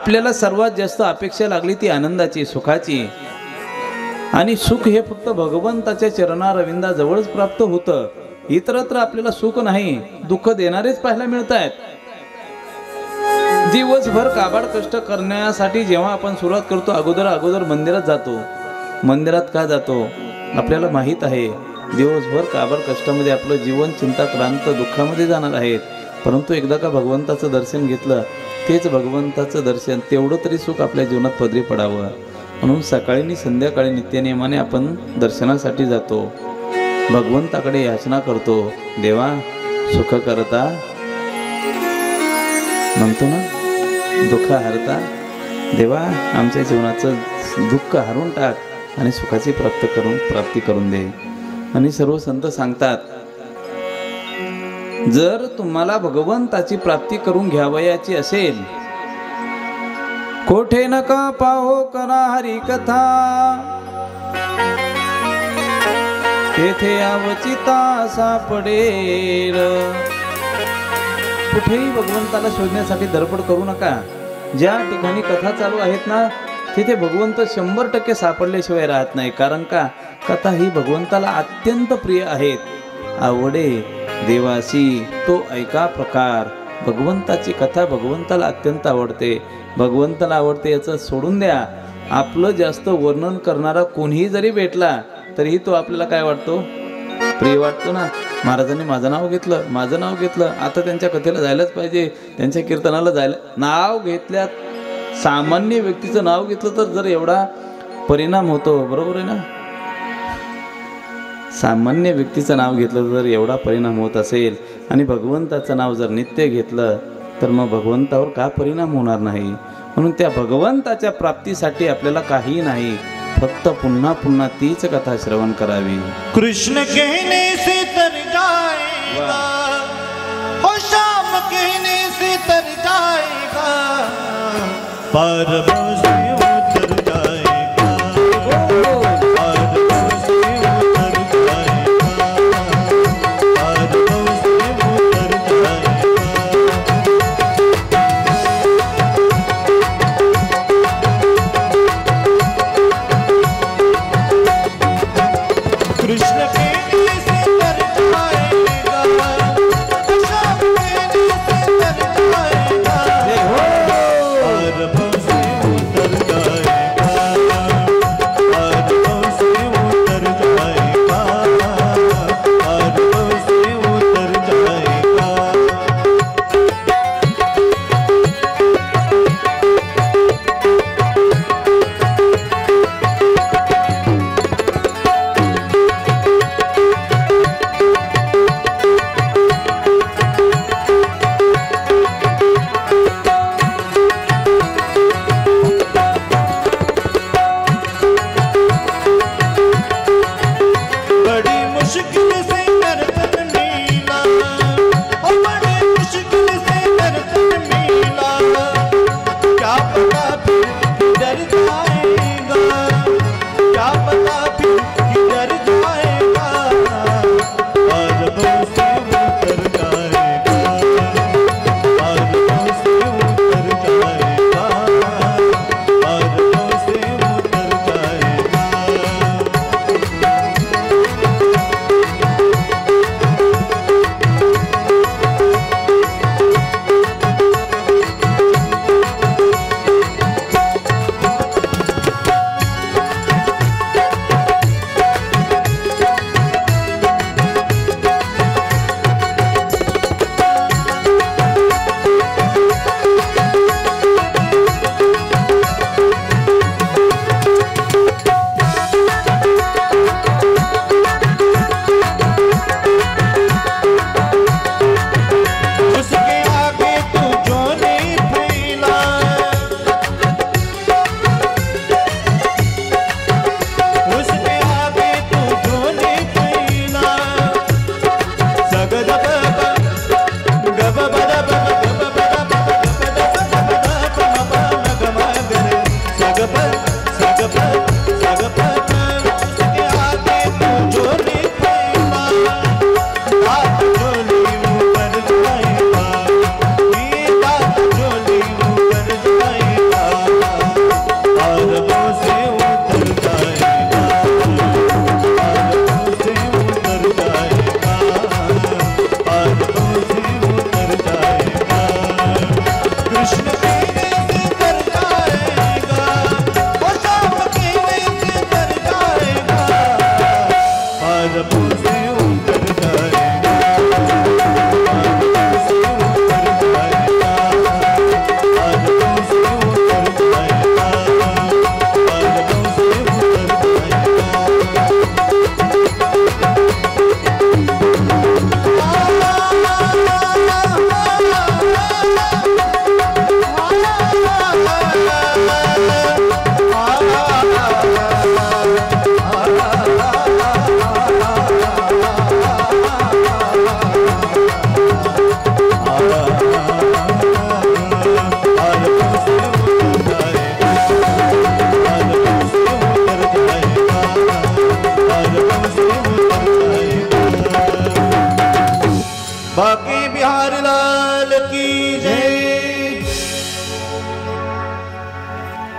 आपल्याला सर्वात जास्त अपेक्षा लागली ती आनंदाची, सुखाची, आणि सुख हे फक्त भगवंताच्या चरणारविंदाजवळच प्राप्त होतं. इतरत्र आपल्याला सुख नाही, दुःख देणारेच पाहायला मिळत आहेत. दिवसभर काबाड कष्ट करण्यासाठी जेव्हा आपण सुरुवात करतो, अगोदर मंदिरात जातो. मंदिरात का जातो? आपल्याला माहीत आहे दिवसभर काबाड कष्टामध्ये आपलं जीवन चिंताक्रांत दुःखामध्ये जाणार आहेत. परंतु एकदा का भगवंताचं दर्शन घेतलं, तेच भगवंताचं दर्शन, तेवढं तरी सुख आपल्या जीवनात पदरी पडावं म्हणून सकाळी आणि संध्याकाळी नित्यनेमाने आपण दर्शनासाठी जातो. भगवंताकडे याचना करतो, देवा सुख करता, म्हणतो ना, दुःख हरता, देवा आमच्या जीवनाचं दुःख हरून टाक आणि सुखाची प्राप्ती करून दे. आणि सर्व संत सांगतात, जर तुम्हाला भगवंताची प्राप्ती करून घ्यावयाची असेल, कोठे नका पाहो करा हरी कथा, तेथे अवचिता सापडेल. कुठेही भगवंताला शोधण्यासाठी धडपड करू नका. ज्या ठिकाणी कथा चालू आहेत ना, तिथे भगवंत 100% सापडल्याशिवाय राहत नाही. कारण का, कथा ही भगवंताला अत्यंत प्रिय आहेत. आवडे देवासी तो ऐका प्रकार. भगवंताची कथा भगवंताला अत्यंत आवडते. भगवंताला आवडते याचं सोडून द्या. आपलं जास्त वर्णन करणारा कोणीही जरी भेटला तरीही तो आपल्याला काय वाटतो? प्रिय वाटतो ना. महाराजांनी माझं नाव घेतलं, आता त्यांच्या कथेला जायलाच पाहिजे, त्यांच्या कीर्तनाला जायला. नाव घेतल्यात, सामान्य व्यक्तीचं नाव घेतलं तर जर एवढा परिणाम होतो, बरोबर आहे ना? सामान्य व्यक्तीचं नाव घेतलं तर एवढा परिणाम होत असेल, आणि भगवंताचं नाव जर नित्य घेतलं तर मग भगवंतावर का परिणाम होणार नाही? म्हणून त्या भगवंताच्या प्राप्तीसाठी आपल्याला काही नाही, फक्त पुन्हा पुन्हा तीच कथा श्रवण करावी. कृष्ण कहने से तर जाएगा, हो श्याम कहने से तर जाएगा, पर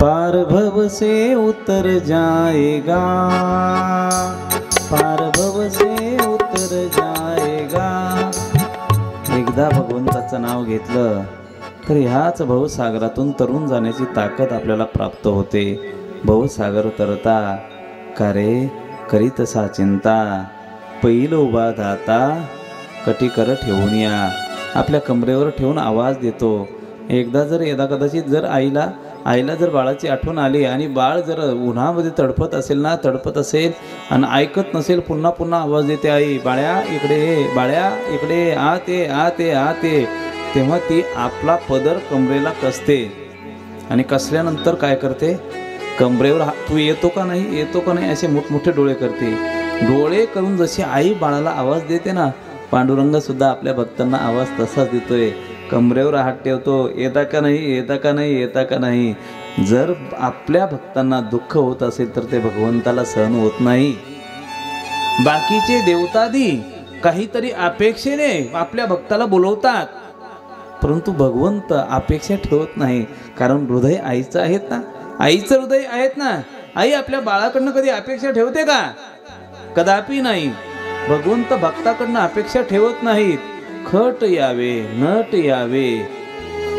पार भव से उतर जाएगा, पार भव से उतर जाएगा. एकदा भगवंताचं नाव घेतलं तर ह्याच भवसागरातून तरुण जाण्याची ताकद आपल्याला प्राप्त होते. भवसागर तरता का रे करी तसा चिंता, पैल उभा धाता कटी कर ठेवून या. आपल्या कमरेवर ठेवून आवाज देतो. एकदा जर यदा कदाचित जर आईला जर बाळाची आठवण आली आणि बाळ जर उन्हामध्ये तडफत असेल ना, तडफत असेल आणि ऐकत नसेल, पुन्हा पुन्हा आवाज देते, आई बाळ्या इकडे ये, बाळ्या इकडे ये, आते आते आते, तेव्हा ती आपला पदर कमरेला कसते आणि कसल्यानंतर काय करते, कमरेवर तू येतो का नाही, येतो का नाही असे मोठमोठे डोळे करते. डोळे करून जशी आई बाळाला आवाज देते ना, पांडुरंग सुद्धा आपल्या भक्तांना आवाज तसाच देतोय. कमरेवर हात ठेवतो, येता का नाही, येता का नाही, येता का नाही. जर आपल्या भक्तांना दुःख होत असेल तर ते भगवंताला सहन होत नाही. बाकीचे देवतादी काहीतरी अपेक्षेने आपल्या भक्ताला बोलवतात, परंतु भगवंत अपेक्षा ठेवत नाही. कारण हृदय आईचं आहेत ना, आईचं हृदय आहेत ना. आई आपल्या बाळाकडनं कधी अपेक्षा ठेवते का? कदापि नाही. भगवंत भक्ताकडनं अपेक्षा ठेवत नाहीत. खट यावे नट यावे,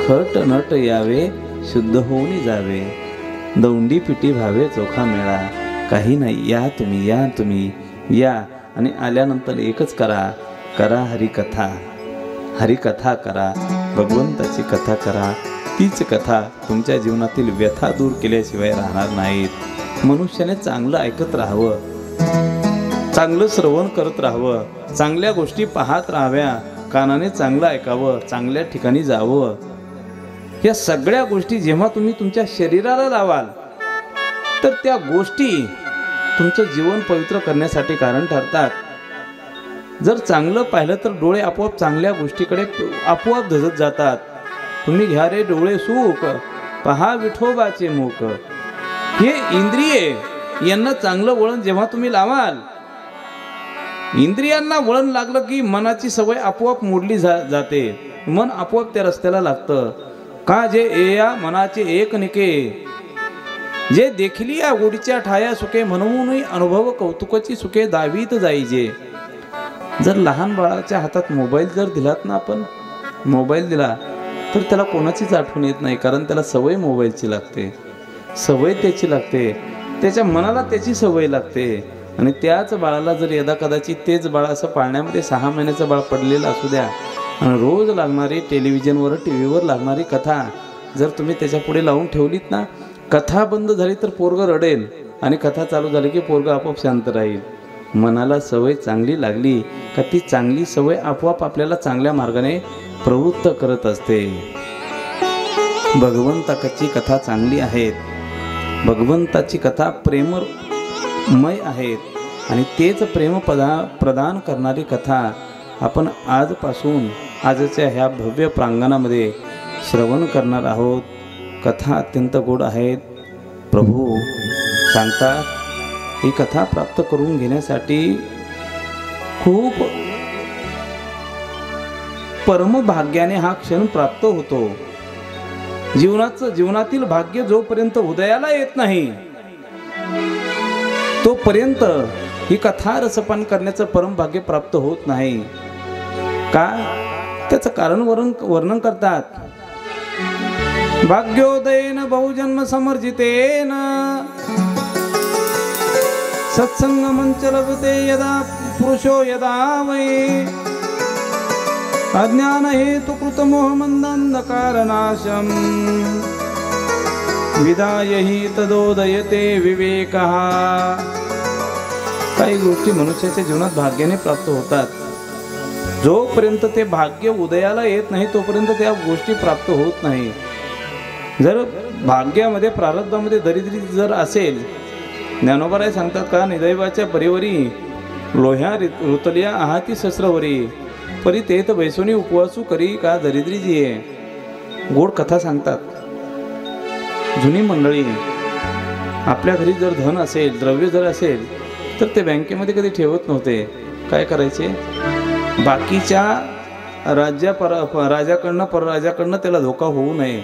खट नट यावे शुद्ध होऊन जावे, दौंडी पिटी भावे चोखा मेळा. काही नाही, या तुम्ही, या तुम्ही या. आणि आल्यानंतर एकच करा, करा हरिकथा, हरिकथा करा, भगवंताची कथा करा. तीच कथा तुमच्या जीवनातील व्यथा दूर केल्याशिवाय राहणार नाहीत. मनुष्याने चांगलं ऐकत राहावं, चांगलं श्रवण करत राहावं, चांगल्या गोष्टी पाहत राहाव्या, कानाने चांगलं ऐकावं, चांगल्या ठिकाणी जावं. या सगळ्या गोष्टी जेव्हा तुम्ही तुमच्या शरीराला लावाल तर त्या गोष्टी तुमचं जीवन पवित्र करण्यासाठी कारण ठरतात. जर चांगलं पाहिलं तर डोळे आपोआप चांगल्या गोष्टीकडे आपोआप धजत जातात. तुम्ही घ्या रे डोळे सुख, पहा विठोबाचे मुख. हे इंद्रिये यांना चांगलं वळण जेव्हा तुम्ही लावाल, इंद्रियांना वळण लागलं की मनाची सवय आपोआप मोडली जाते. मन आपोआप त्या रस्त्याला लागतं. का जे एया मनाचे एक निके, जे देखली या गोडीच्या ठाया सुखे, म्हणूनही अनुभव कौतुकाची सुखे दावीत जाईजे. जर लहान बाळाच्या हातात मोबाईल जर दिलात ना, आपण मोबाईल दिला तर त्याला कोणाचीच आठवण येत नाही. कारण त्याला सवय मोबाईलची लागते, सवय त्याची लागते, त्याच्या मनाला त्याची सवय लागते. आणि त्याच बाळाला जर यदा कदाचित तेच बाळ असं पाळण्यामध्ये 6 महिन्याचं बाळ पडलेलं असू द्या आणि रोज लागणारी टेलिव्हिजनवर टीव्हीवर लागणारी कथा जर तुम्ही त्याच्या पुढे लावून ठेवलीत ना, कथा बंद झाली तर पोरगं रडेल आणि कथा चालू झाली की पोरगं आपोआप शांत राहील. मनाला सवय चांगली लागली का ती चांगली सवय आपोआप आपल्याला चांगल्या मार्गाने प्रवृत्त करत असते. भगवंताची कथा चांगली आहेत, भगवंताची कथा प्रेममय आहेत आणि तेच प्रेम प्रदान करणारी कथा आपण आजपासून आजच्या ह्या भव्य प्रांगणामध्ये श्रवण करणार आहोत. कथा अत्यंत गोड आहेत. प्रभू सांगतात ही कथा प्राप्त करून घेण्यासाठी खूप परमभाग्याने हा क्षण प्राप्त होतो. जीवनातील भाग्य जोपर्यंत उदयाला येत नाही तोपर्यंत ही कथा रसपान करण्याचं परमभाग्य प्राप्त होत नाही. का? त्याचं कारण वर्णन करतात. भाग्योदयेन बहुजन्म समर्जितेन सत्संग मंच लभते यदा पुरुषो यदा वै अज्ञान हेतु कृत मोह मंदांधकार नाशम विदाय हि तदोदयते विवेकः. काही गोष्टी मनुष्याच्या जीवनात भाग्याने प्राप्त होतात. जोपर्यंत ते भाग्य उदयाला येत नाही तोपर्यंत त्या गोष्टी प्राप्त होत नाही. जर भाग्यामध्ये प्रारब्धामध्ये दरिद्री जर असेल, ज्ञानोबराय सांगतात का, निदैवाच्या परिवरी लोह्या ऋतलिया आहाती शस्त्रवरी परी तेत वैसोनी उपवासू करी का दरिद्री जी आहे. गोड कथा सांगतात. जुनी मंडळी आपल्या घरी जर धन असेल, द्रव्य जर असेल तर ते बँकेमध्ये कधी ठेवत नव्हते. काय करायचे, बाकीच्या राजाकडनं परराजाकडनं त्याला धोका होऊ नये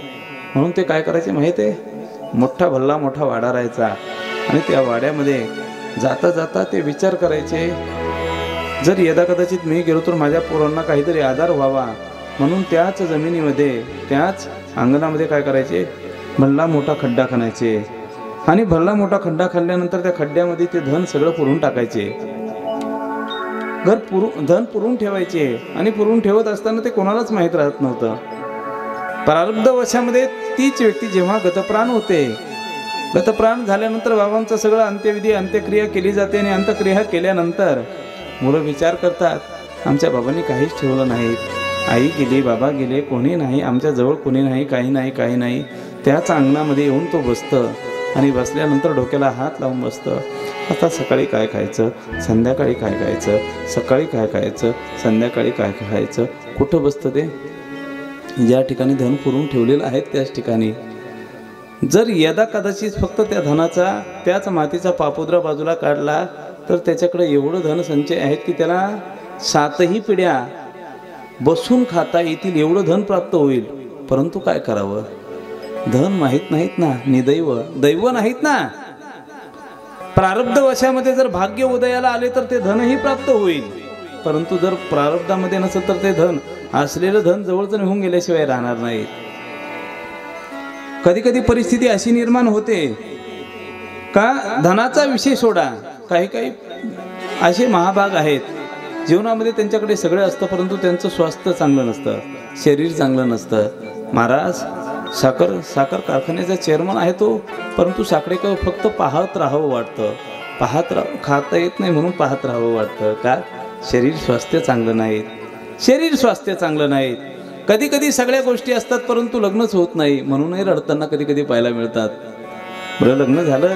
म्हणून ते काय करायचे माहीत आहे, मोठा भल्ला मोठा वाडा राहायचा आणि त्या वाड्यामध्ये जाता जाता ते विचार करायचे, जर यदा कदाचित मी गेलो तर माझ्या पोरांना काहीतरी आधार व्हावा म्हणून त्याच जमिनीमध्ये त्याच अंगणामध्ये काय करायचे, भल्ला मोठा खड्डा खणायचे आणि भल्ला मोठा खड्डा खाल्ल्यानंतर त्या खड्ड्यामध्ये ते धन सगळं पुरून टाकायचे, धन पुरून ठेवायचे आणि पुरून ठेवत असताना ते कोणालाच माहीत राहत नव्हतं. प्रारब्धवशामध्ये तीच व्यक्ती जेव्हा गतप्राण होते, गतप्राण झाल्यानंतर बाबांचं सगळं अंत्यविधी अंत्यक्रिया केली जाते आणि अंत्यक्रिया केल्यानंतर मुलं विचार करतात, आमच्या बाबांनी काहीच ठेवलं नाही, आई गेली बाबा गेले, कोणी नाही, आमच्याजवळ कोणी नाही, काही नाही. त्याच अंगणामध्ये येऊन तो बसतं आणि बसल्यानंतर डोक्याला हात लावून बसतं. आता सकाळी काय खायचं, संध्याकाळी काय खायचं, सकाळी काय खायचं, संध्याकाळी काय खायचं. कुठं बसतं ते, ज्या ठिकाणी धन पुरून ठेवलेलं आहे त्याच ठिकाणी. जर यदा कदाचित फक्त त्या धनाचा त्याच मातीचा पापुद्रा बाजूला काढला तर त्याच्याकडे एवढं धनसंचय आहेत की त्याला 7ही पिढ्या बसून खाता येतील एवढं धन प्राप्त होईल. परंतु काय करावं, धन माहीत नाहीत ना, दैव नाहीत ना. प्रारब्धवशामध्ये जर भाग्य उदयाला आले तर ते धनही प्राप्त होईल, परंतु जर प्रारब्धामध्ये नसेल तर ते धन असलेलं धन जवळच निघून गेल्याशिवाय राहणार नाही. कधी कधी परिस्थिती अशी निर्माण होते का धनाचा विषय सोडा, काही असे महाभाग आहेत जीवनामध्ये त्यांच्याकडे सगळे असतं परंतु त्यांचं स्वास्थ्य चांगलं नसतं, शरीर चांगलं नसतं. महाराज साखर कारखान्याचा चेअरमन आहे तो, परंतु साखरेकडे फक्त पाहत राहावं वाटतं, खाता येत नाही म्हणून पाहत राहावं वाटतं. का, शरीर स्वास्थ्य चांगलं नाहीत. कधी कधी सगळ्या गोष्टी असतात परंतु लग्नच होत नाही म्हणूनही रडताना कधी कधी पाहायला मिळतात. बरं लग्न झालं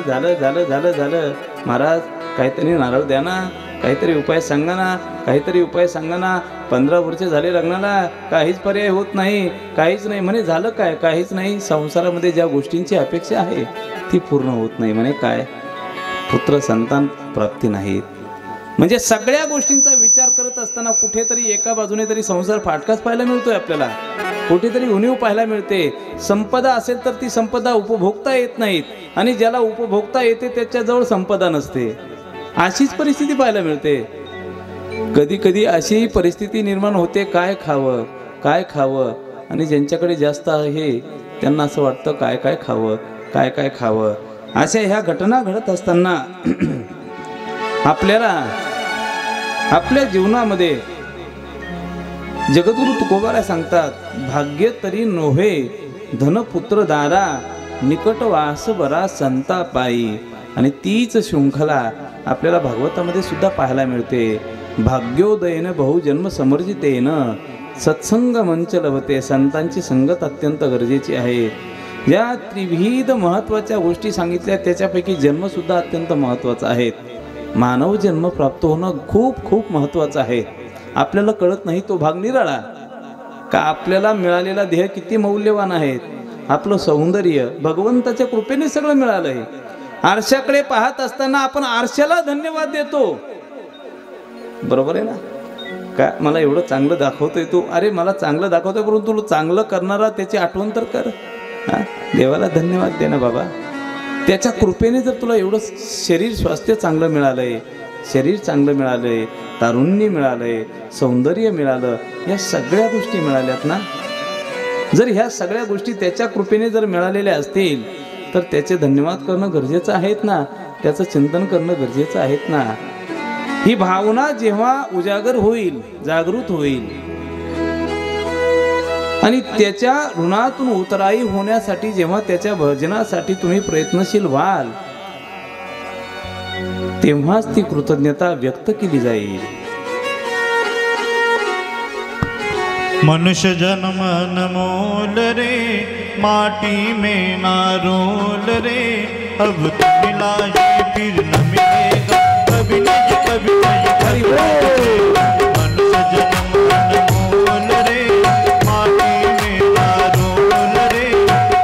महाराज काहीतरी नारळ द्या ना, काहीतरी उपाय सांगा ना. 15 वर्ष झाले लग्नाला, काहीच पर्याय होत नाही, काहीच नाही म्हणे. झालं काय, काहीच नाही. संसारामध्ये ज्या गोष्टींची अपेक्षा आहे ती पूर्ण होत नाही म्हणे. काय, पुत्र संतान प्राप्ती नाहीत. म्हणजे सगळ्या गोष्टींचा विचार करत असताना कुठेतरी एका बाजूने तरी संसार फाटकाच पाहायला मिळतोय आपल्याला, कुठेतरी उणीव पाहायला मिळते. संपदा असेल तर ती संपदा उपभोगता येत नाहीत आणि ज्याला उपभोगता येते त्याच्याजवळ संपदा नसते. अशीच परिस्थिती पाहायला मिळते. कधी कधी अशी परिस्थिती निर्माण होते, काय खावं आणि ज्यांच्याकडे जास्त आहे त्यांना असं वाटतं काय खावं. अशा ह्या घटना घडत असताना आपल्याला आपल्या जीवनामध्ये जगद्गुरु तुकोबाराय सांगतात, भाग्य तरी नोहे धनपुत्र दारा निकट वास बरा संता पायी. आणि तीच शृंखला आपल्याला भागवतामध्ये सुद्धा पाहायला मिळते. भाग्योदयेन बहुजन्म समर्जितेन सत्संग मंच लभते. संतांची संगत अत्यंत गरजेची आहे. ज्या त्रिविध महत्त्वाच्या गोष्टी सांगितल्या त्याच्यापैकी जन्मसुद्धा अत्यंत महत्त्वाचा आहे. मानव जन्म प्राप्त होणं खूप महत्त्वाचं आहे. आपल्याला कळत नाही तो भाग निराळा का. आपल्याला मिळालेला देह किती मौल्यवान आहे. आपलं सौंदर्य भगवंताच्या कृपेने सगळं मिळालंय. आरशाकडे पाहत असताना आपण आरशाला धन्यवाद देतो, बरोबर आहे ना. का, मला एवढं चांगलं दाखवतोय तू, अरे मला चांगलं दाखवतोय परंतु तुला चांगलं करणारा त्याची आठवण तर कर. देवाला धन्यवाद दे ना बाबा. त्याच्या कृपेने जर तुला एवढं शरीर स्वास्थ्य चांगलं मिळालंय, तारुण्य मिळालंय, सौंदर्य मिळालं, या सगळ्या गोष्टी मिळाल्यात ना. जर ह्या सगळ्या गोष्टी त्याच्या कृपेने जर मिळालेल्या असतील तर त्याचे धन्यवाद करणं गरजेचं आहेत ना, त्याचं चिंतन करणं गरजेचं आहेत ना. ही भावना जेव्हा उजागर होईल, जागृत होईल आणि त्याच्या ऋणातून उतराई होण्यासाठी जेव्हा त्याच्या भजनासाठी तुम्ही प्रयत्नशील व्हाल तेव्हाच ती कृतज्ञता व्यक्त केली जाईल. मनुष्य जन्म अनमोल रे, माटी में ना रोल रे, अब तो मिला है फिर न मिलेगा, कभी नहीं कभी नहीं मनुष्य जन्म अनमोल रे, माटी में ना रोल रे,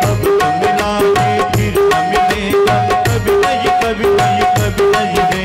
अब तो मिला है फिर न मिलेगा, कभी नहीं कभी नहीं रे.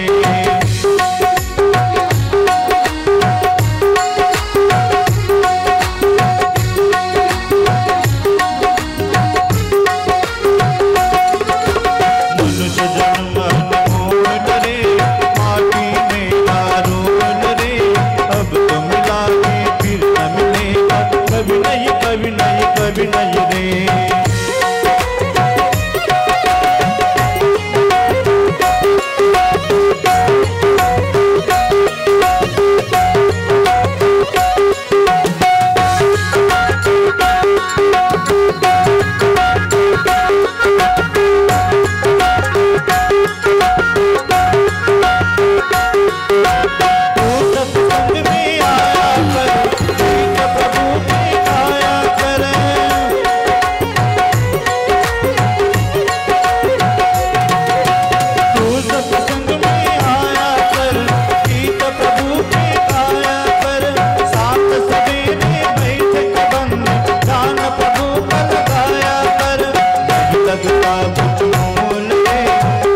मोल रे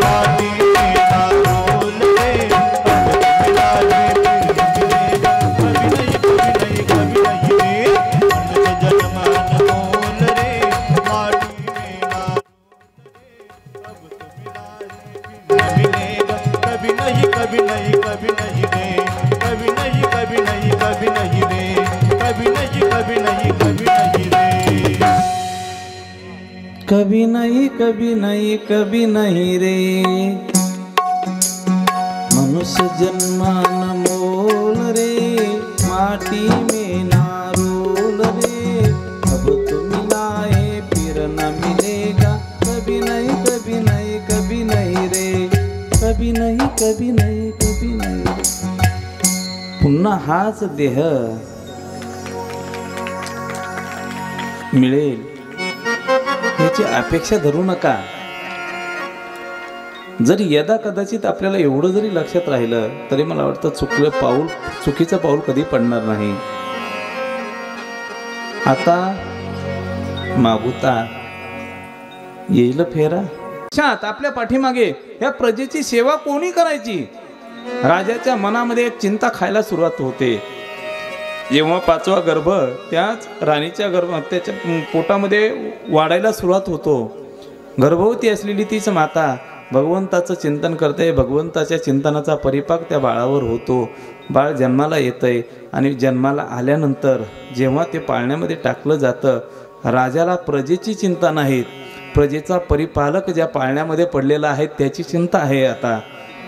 माटी में ना रोल रे अब मिला है फिर मिलेगा कभी नहीं रे मनुष्य जन्म अनमोल रे माटी में ना अब मिला है फिर मिलेगा कभी नहीं रे कभी नहीं रे कभी नहीं रे कभी नहीं कभी नहीं कभी नहीं रे मनुष्य जन्मान मोल रे माटी में ना रोल रे अब तो मिला है फिर न मिलेगा कभी नहीं कभी नहीं कभी नहीं रे कभी नहीं कभी नहीं कभी नहीं रे पुन्हा हाच देह मिळेल याची अपेक्षा धरू नका. जरी यदा कदाचित आपल्याला एवढं जरी लक्षात राहिलं तरी मला वाटतं चुकीचं पाऊल कधी पडणार नाही. आता मागुता येईल फेरा. आपल्या पाठीमागे या प्रजेची सेवा कोणी करायची. राजाच्या मनामध्ये एक चिंता खायला सुरुवात होते. जेव्हा 5वा गर्भ त्याच राणीच्या त्याच्या पोटामध्ये वाढायला सुरुवात होतो. गर्भवती असलेली तीच माता भगवंताचं चिंतन करते. भगवंताच्या चिंतनाचा परिपाक त्या बाळावर होतो. बाळ जन्माला येतंय आणि जन्माला आल्यानंतर जेव्हा ते पाळण्यामध्ये टाकलं जातं राजाला प्रजेची चिंता नाही, प्रजेचा परिपालक ज्या पाळण्यामध्ये पडलेला आहे त्याची चिंता आहे. आता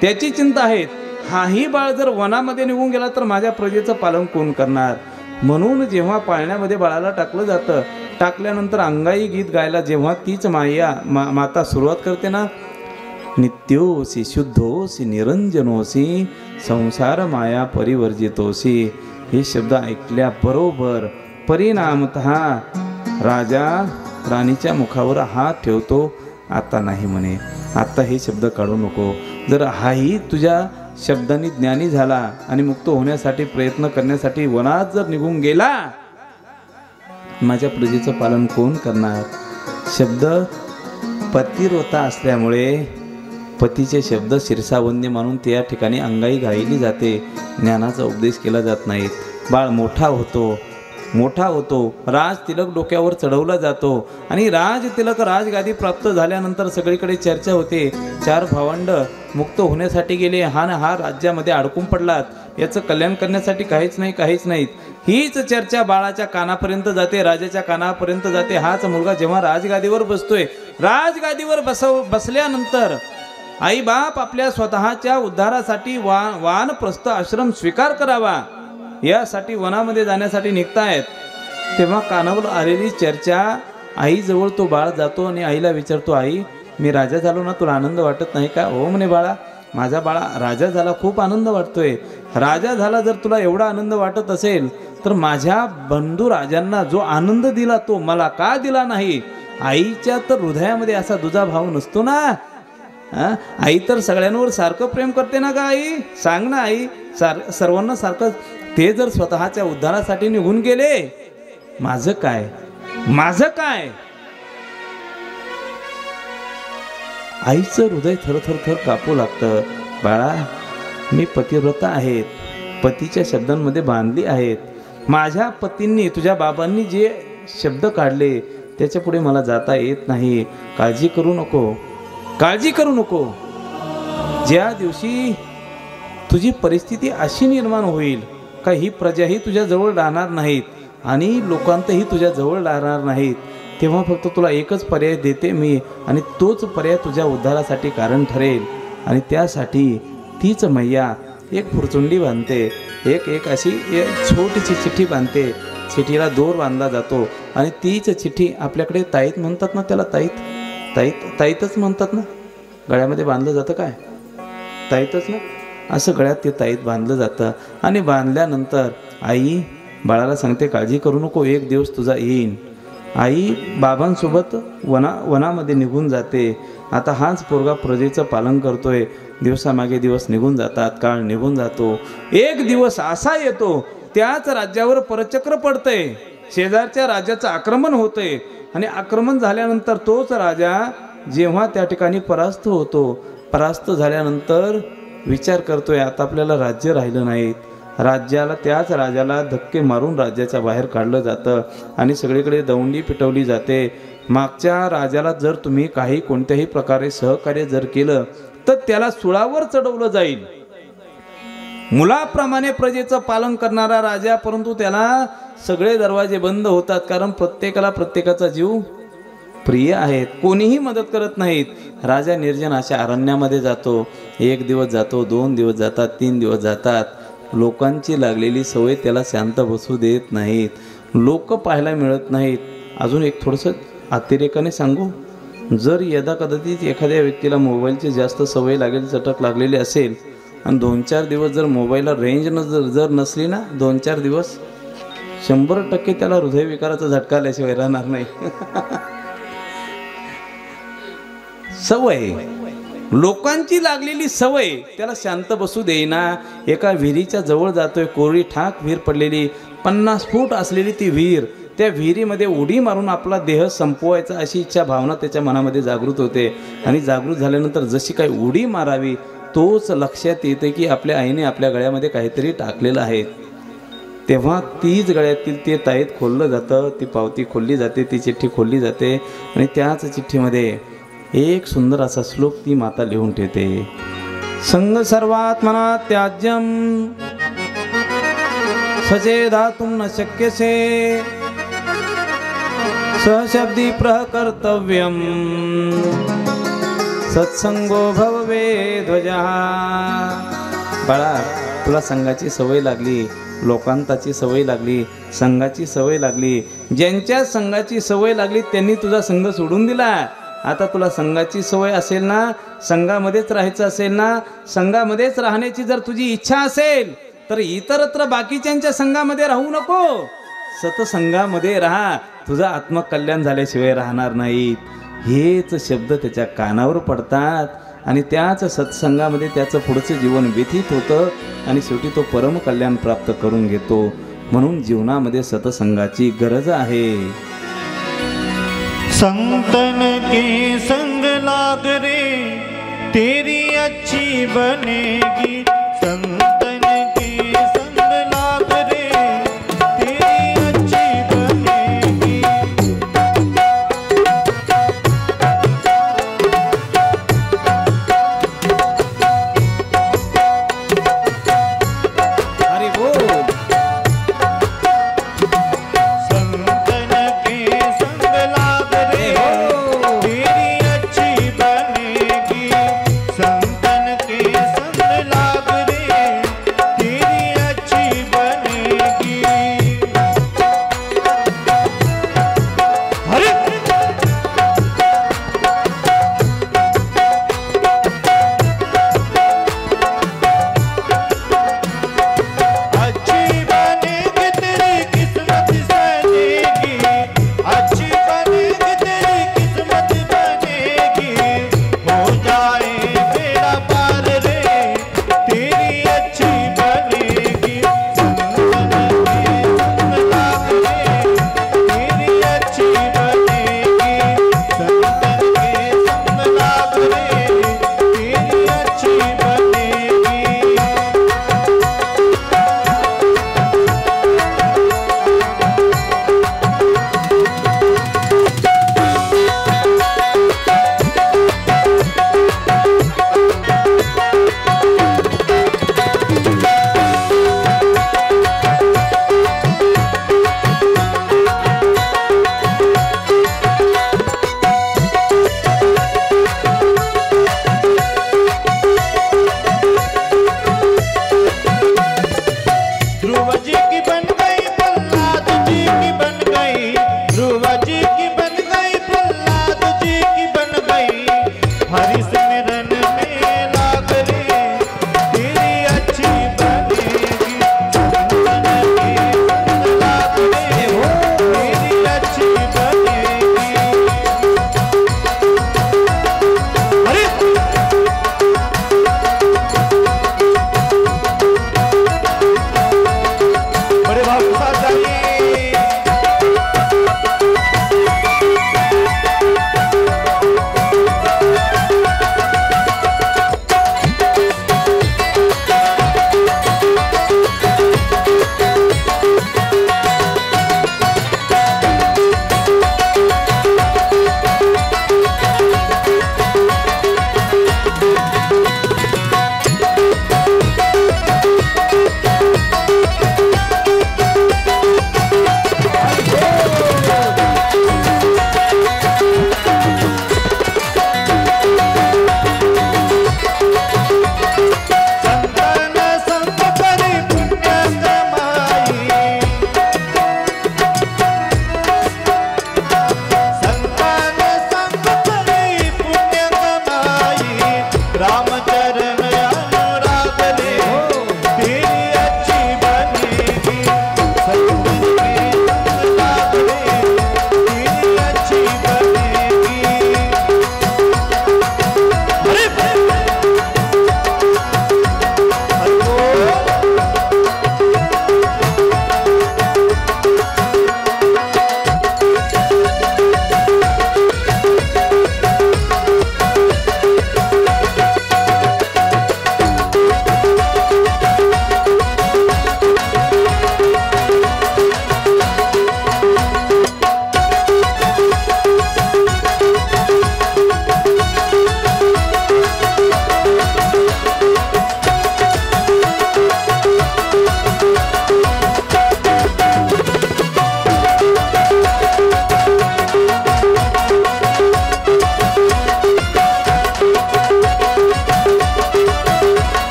त्याची चिंता आहे. हाही बाळ जर वनामध्ये निघून गेला तर माझ्या प्रजेचं पालन कोण करणार. म्हणून जेव्हा पाळण्यामध्ये बाळाला टाकलं जातं टाकल्यानंतर अंगाई गीत गायला जेव्हा तीच माता सुरुवात करते ना, नित्योसी शुद्धोसी निरंजनोसी संसार माया परिवर्जितोसी, हे शब्द ऐकल्याबरोबर परिणामतः राजा राणीच्या मुखावर हात ठेवतो. आता नाही म्हणे, आता हे शब्द काढू नको. जर हाही तुझ्या शब्दांनी ज्ञानी झाला आणि मुक्त होण्यासाठी प्रयत्न करण्यासाठी वनात जर निघून गेला माझ्या प्रजेचं पालन कोण करणार. शब्द पतिव्रता असल्यामुळे पतीचे शब्द शिरसावंदी मानून त्या ठिकाणी अंगाई गायली जाते. ज्ञानाचा उपदेश केला जात नाही. बाळ मोठा होतो, राज तिलक डोक्यावर चढवला जातो आणि राज तिलक राजगादी प्राप्त झाल्यानंतर सगळीकडे चर्चा होते. 4 भावंड मुक्त होण्यासाठी गेले, हा राज्यामध्ये अडकून पडलात, याचं कल्याण करण्यासाठी काहीच नाहीत. हीच चर्चा बाळाच्या कानापर्यंत जाते, राजाच्या कानापर्यंत जाते. हाच मुलगा जेव्हा राजगादीवर बसतोय, राजगादीवर बसल्यानंतर आई बाप आपल्या स्वतःच्या उद्धारासाठी वानप्रस्थ आश्रम स्वीकार करावा यासाठी वनामध्ये जाण्यासाठी निघतायत. तेव्हा कानावर आलेली चर्चा आईजवळ तो बाळ जातो आणि आईला विचारतो, आई मी राजा झालो ना, तुला आनंद वाटत नाही का. हो म्हणे बाळा, माझा बाळा राजा झाला, खूप आनंद वाटतोय. राजा झाला जर तुला एवढा आनंद वाटत असेल तर माझ्या बंधू राजांना जो आनंद दिला तो मला का दिला नाही. आईच्या तर हृदयामध्ये असा दुजा भाव नसतो ना. आई तर सगळ्यांवर सारखं प्रेम करते ना का आई. सांग ना आई, सर्वांना सारखं. ते जर स्वतःच्या उद्धारासाठी निघून गेले, माझं काय. आईचं हृदय थर कापू लागतं. बाळा मी पतिव्रता आहेत, पतीच्या शब्दांमध्ये बांधली आहेत. माझ्या पतींनी तुझ्या बाबांनी जे शब्द काढले त्याच्या पुढे मला जाता येत नाही. काळजी करू नको. ज्या दिवशी तुझी परिस्थिती अशी निर्माण होईल का ही प्रजाही तुझ्या जवळ राहणार नाहीत आणि लोकांतही तुझ्या जवळ राहणार नाहीत, तेव्हा फक्त तुला एकच पर्याय देते मी आणि तोच पर्याय तुझ्या उद्धारासाठी कारण ठरेल. आणि त्यासाठी तीच मैया एक फुरचुंडी बांधते, एक अशी छोटीशी चिठ्ठी बांधते. चिठ्ठीला दोर बांधला जातो आणि तीच चिठ्ठी आपल्याकडे ताईत म्हणतात ना, त्याला ताईतच म्हणतात ना. गळ्यामध्ये बांधलं जातं काय, ताईतच ना. असं गळ्यात ते ताईत बांधलं जातं आणि बांधल्यानंतर आई बाळाला सांगते, काळजी करू नको, एक दिवस तुझा येईन. आई बाबांसोबत वनामध्ये निघून जाते. आता हाच पोरगा प्रजेचं पालन करतोय. दिवसामागे दिवस निघून जातात, काळ निघून जातो. एक दिवस असा येतो त्याच राज्यावर परचक्र पडतंय. शेजारच्या राज्याचं आक्रमण होतंय आणि आक्रमण झाल्यानंतर तोच राजा जेव्हा त्या ठिकाणी परास्त होतो, परास्त झाल्यानंतर विचार करतोय आता आपल्याला राज्य राहिलं नाही, राज्याला त्याच राजाला धक्के मारून राज्याच्या बाहेर काढलं जातं आणि सगळीकडे दौंडी पिटवली जाते। मागच्या राजाला जर तुम्ही काही कोणत्याही प्रकारे सहकार्य जर केलं तर त्याला सुळावर चढवलं जाईल। मुलाप्रमाणे प्रजेचं पालन करणारा राजा, परंतु त्याला सगळे दरवाजे बंद होतात, कारण प्रत्येकाला प्रत्येकाचा जीव प्रिय आहेत, कोणीही मदत करत नाहीत। राजा निर्जन अशा अरण्यामध्ये जातो, 1 दिवस जातो, 2 दिवस जातात, 3 दिवस जातात, लोकांची लागलेली सवय त्याला शांत बसू देत नाहीत, लोक पाहायला मिळत नाहीत। अजून एक थोडंसं अतिरेकाने सांगू, जर यदा कदाचित एखाद्या व्यक्तीला मोबाईलची जास्त सवय लागेल, चटक लागलेली असेल आणि 2-4 दिवस जर मोबाईलला रेंज जर नसली ना, 2-4 दिवस 100% त्याला हृदयविकाराचा झटका आल्याशिवाय राहणार नाही। सवय, लोकांची लागलेली सवय त्याला शांत बसू देईना। एका विहिरीच्या जवळ जातोय, कोरडी ठाक विहीर पडलेली, 50 फूट असलेली ती विहीर, त्या विहिरीमध्ये उडी मारून आपला देह संपवायचा अशी इच्छा भावना त्याच्या मनामध्ये जागृत होते आणि जागृत झाल्यानंतर जशी काही उडी मारावी तोच लक्षात येते की आपल्या आईने आपल्या गळ्यामध्ये काहीतरी टाकलेलं आहे। तेव्हा तीच गळ्यातील ते ताईत खोललं जातं, ती पावती खोलली जाते, ती चिठ्ठी खोलली जाते आणि त्याच चिठ्ठीमध्ये एक सुंदर असा श्लोक ती माता लिहून ठेवते, संग सर्वात्मना त्याज्यम सचेदातुं न शक्यसे सशब्दी प्रकर्तव्यम सत्संगो भववे ध्वजा। बाळा, तुला संघाची सवय लागली, लोकांताची सवय लागली, संघाची सवय लागली, ज्यांच्या संघाची सवय लागली त्यांनी तुझा संघ सोडून दिला। आता तुला संघाची सवय असेल ना, संघामध्येच राहायचं असेल ना, संघामध्येच राहण्याची जर तुझी इच्छा असेल तर इतरत्र बाकीच्यांच्या संघामध्ये राहू नको, सतसंघामध्ये राहा, तुझं आत्मकल्याण झाल्याशिवाय राहणार नाहीत। हेच शब्द त्याच्या कानावर पडतात आणि त्याच सत्संगामध्ये त्याचं पुढचं जीवन व्यतीत होतं आणि शेवटी तो परमकल्याण प्राप्त करून घेतो। म्हणून जीवनामध्ये सतसंगाची गरज आहे। संतन के संग लाग रे तेरी अच्छी बनेगी, संतन के संग लाग रे तेरी अच्छी बनेगी। अरे वो संतन के संग लाग रे तेरी अच्छी बनेगी, संतन के संग लाग रे तेरी अच्छी बनेगी। अरे अच्छी बनेगी तेरी किस्मत सजेगी, अच्छी बनेगी तेरी किस्मत बनेगी, हो जाए बेड़ा पार रे तेरी अच्छी बनेगी। संतन के संग लाग रे तेरी अच्छी बनेगी, संतन के संग लाग रे तेरी अच्छी बनेगी। ध्रुव जी की बन गई प्रहलाद जी की बन गई, ध्रुव जी की बन गई प्रहलाद जी की बन गई, हरि सिमरन में लाग रे तेरी अच्छी बनेगी, संतन के संग लाग रे तेरी अच्छी बनेगी। अरे बड़े भाव के साथ जाइए।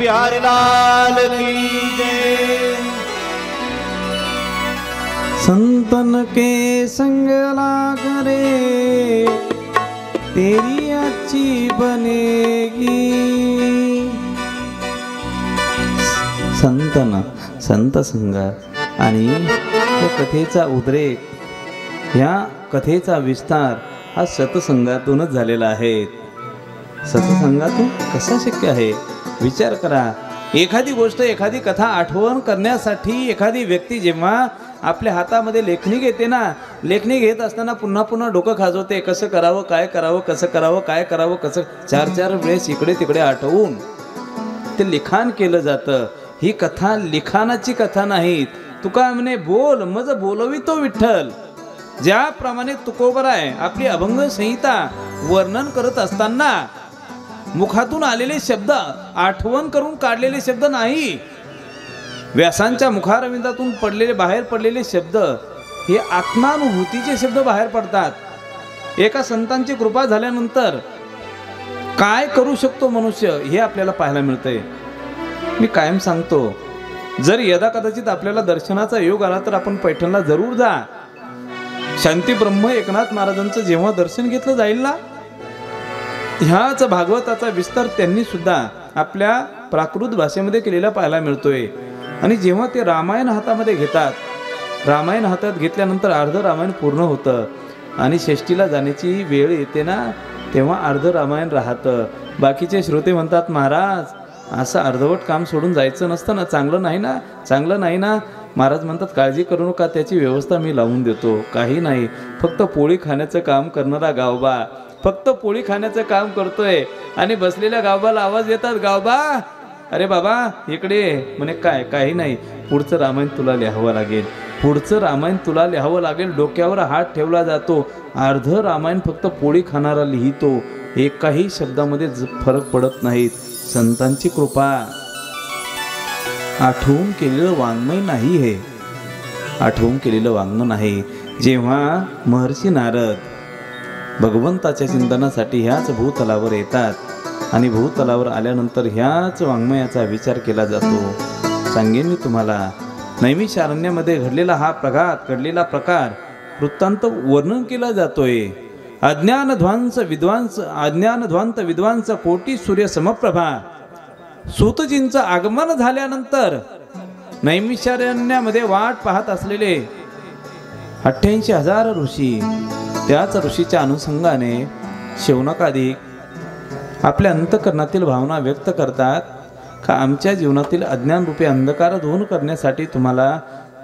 बिहारी लाल की जय। संतन के संग लाग रे तेरी अच्छी बनेगी। संत संग आणि या कथेचा उद्रेक, ह्या कथेचा विस्तार हा सतसंगातूनच झालेला आहे। सतसंगातून कसा शक्य आहे विचार करा। एखादी गोष्ट, एखादी कथा आठवण करण्यासाठी एखादी व्यक्ती जेव्हा आपल्या हातामध्ये लेखणी घेते ना, लेखणी घेत असताना पुन्हा पुन्हा डोकं खाजवते, कसं करावं, काय करावं, कसं करावं, काय करावं, कसं, चार चार वेळेस इकडे तिकडे आठवून ते लिखाण केलं जातं। ही कथा लिखाणाची कथा नाही। तुका म्हणे बोल मज बोलवितो विठ्ठल। ज्याप्रमाणे तुकोबराय आपली अभंग संहिता वर्णन करत असताना मुखातून आलेले शब्द आठवण करून काढलेले शब्द नाही, व्यासांच्या मुखारविंदातून बाहेर पडलेले शब्द हे आत्मानुभूतीचे शब्द बाहेर पडतात। एका संतांची कृपा झाल्यानंतर काय करू शकतो मनुष्य हे आपल्याला पाहायला मिळतंय। मी कायम सांगतो, जर यदा कदाचित आपल्याला दर्शनाचा योग आला तर आपण पैठणला जरूर जा। शांती ब्रह्म एकनाथ महाराजांचं जेव्हा दर्शन घेतलं जाईल ना, ह्याच भागवताचा विस्तार त्यांनी सुद्धा आपल्या प्राकृत भाषेमध्ये केलेला पाहायला मिळतोय। आणि जेव्हा ते रामायण हातामध्ये घेतात, रामायण हातात घेतल्यानंतर अर्ध रामायण पूर्ण होतं आणि षष्टीला जाण्याची वेळ येते ना, तेव्हा अर्ध रामायण राहतं। बाकीचे श्रोते म्हणतात, महाराज असं अर्धवट काम सोडून जायचं नसतं ना, चांगलं नाही ना, चांगलं नाही ना। महाराज म्हणतात, काळजी करू नका, त्याची व्यवस्था मी लावून देतो। काही नाही, फक्त पोळी खाण्याचं काम करणारा गावबा फक्त पोळी खाण्याचं काम करतोय आणि बसलेल्या गावबाला आवाज येतात, गावबा अरे बाबा इकडे म्हणे, काय काही नाही, पुढचं रामायण तुला लिहावं लागेल, पुढचं रामायण तुला लिहावं लागेल। डोक्यावर हात ठेवला जातो, अर्ध रामायण फक्त पोळी खाणारा लिहितो, एकाही शब्दामध्ये फरक पडत नाहीत। संतांची कृपा, आठवून केलेलं वाङ्मय नाही, हे आठवून केलेलं वाङ्मय नाही। जेव्हा महर्षी नारद भगवंताच्या चिंतनासाठी ह्याच भूतलावर येतात आणि भूतलावर आल्यानंतर ह्याच वाङ्मयाचा विचार केला जातो। सांगेन मी तुम्हाला, नैमिषारण्यामध्ये घडलेला हा घडलेला प्रकार वृत्तांत वर्णन केला जातोय। अज्ञानध्वांस विद्वांस कोटी सूर्य समप्रभा। सूतजींचं आगमन झाल्यानंतर नैमिषारण्यामध्ये वाट पाहत असलेले 88,000 ऋषी, त्याच ऋषीच्या अनुषंगाने शौनकादिक आपल्या अंतकरणातील भावना व्यक्त करतात का आमच्या जीवनातील अज्ञानरूपी अंधकार दूर करण्यासाठी तुम्हाला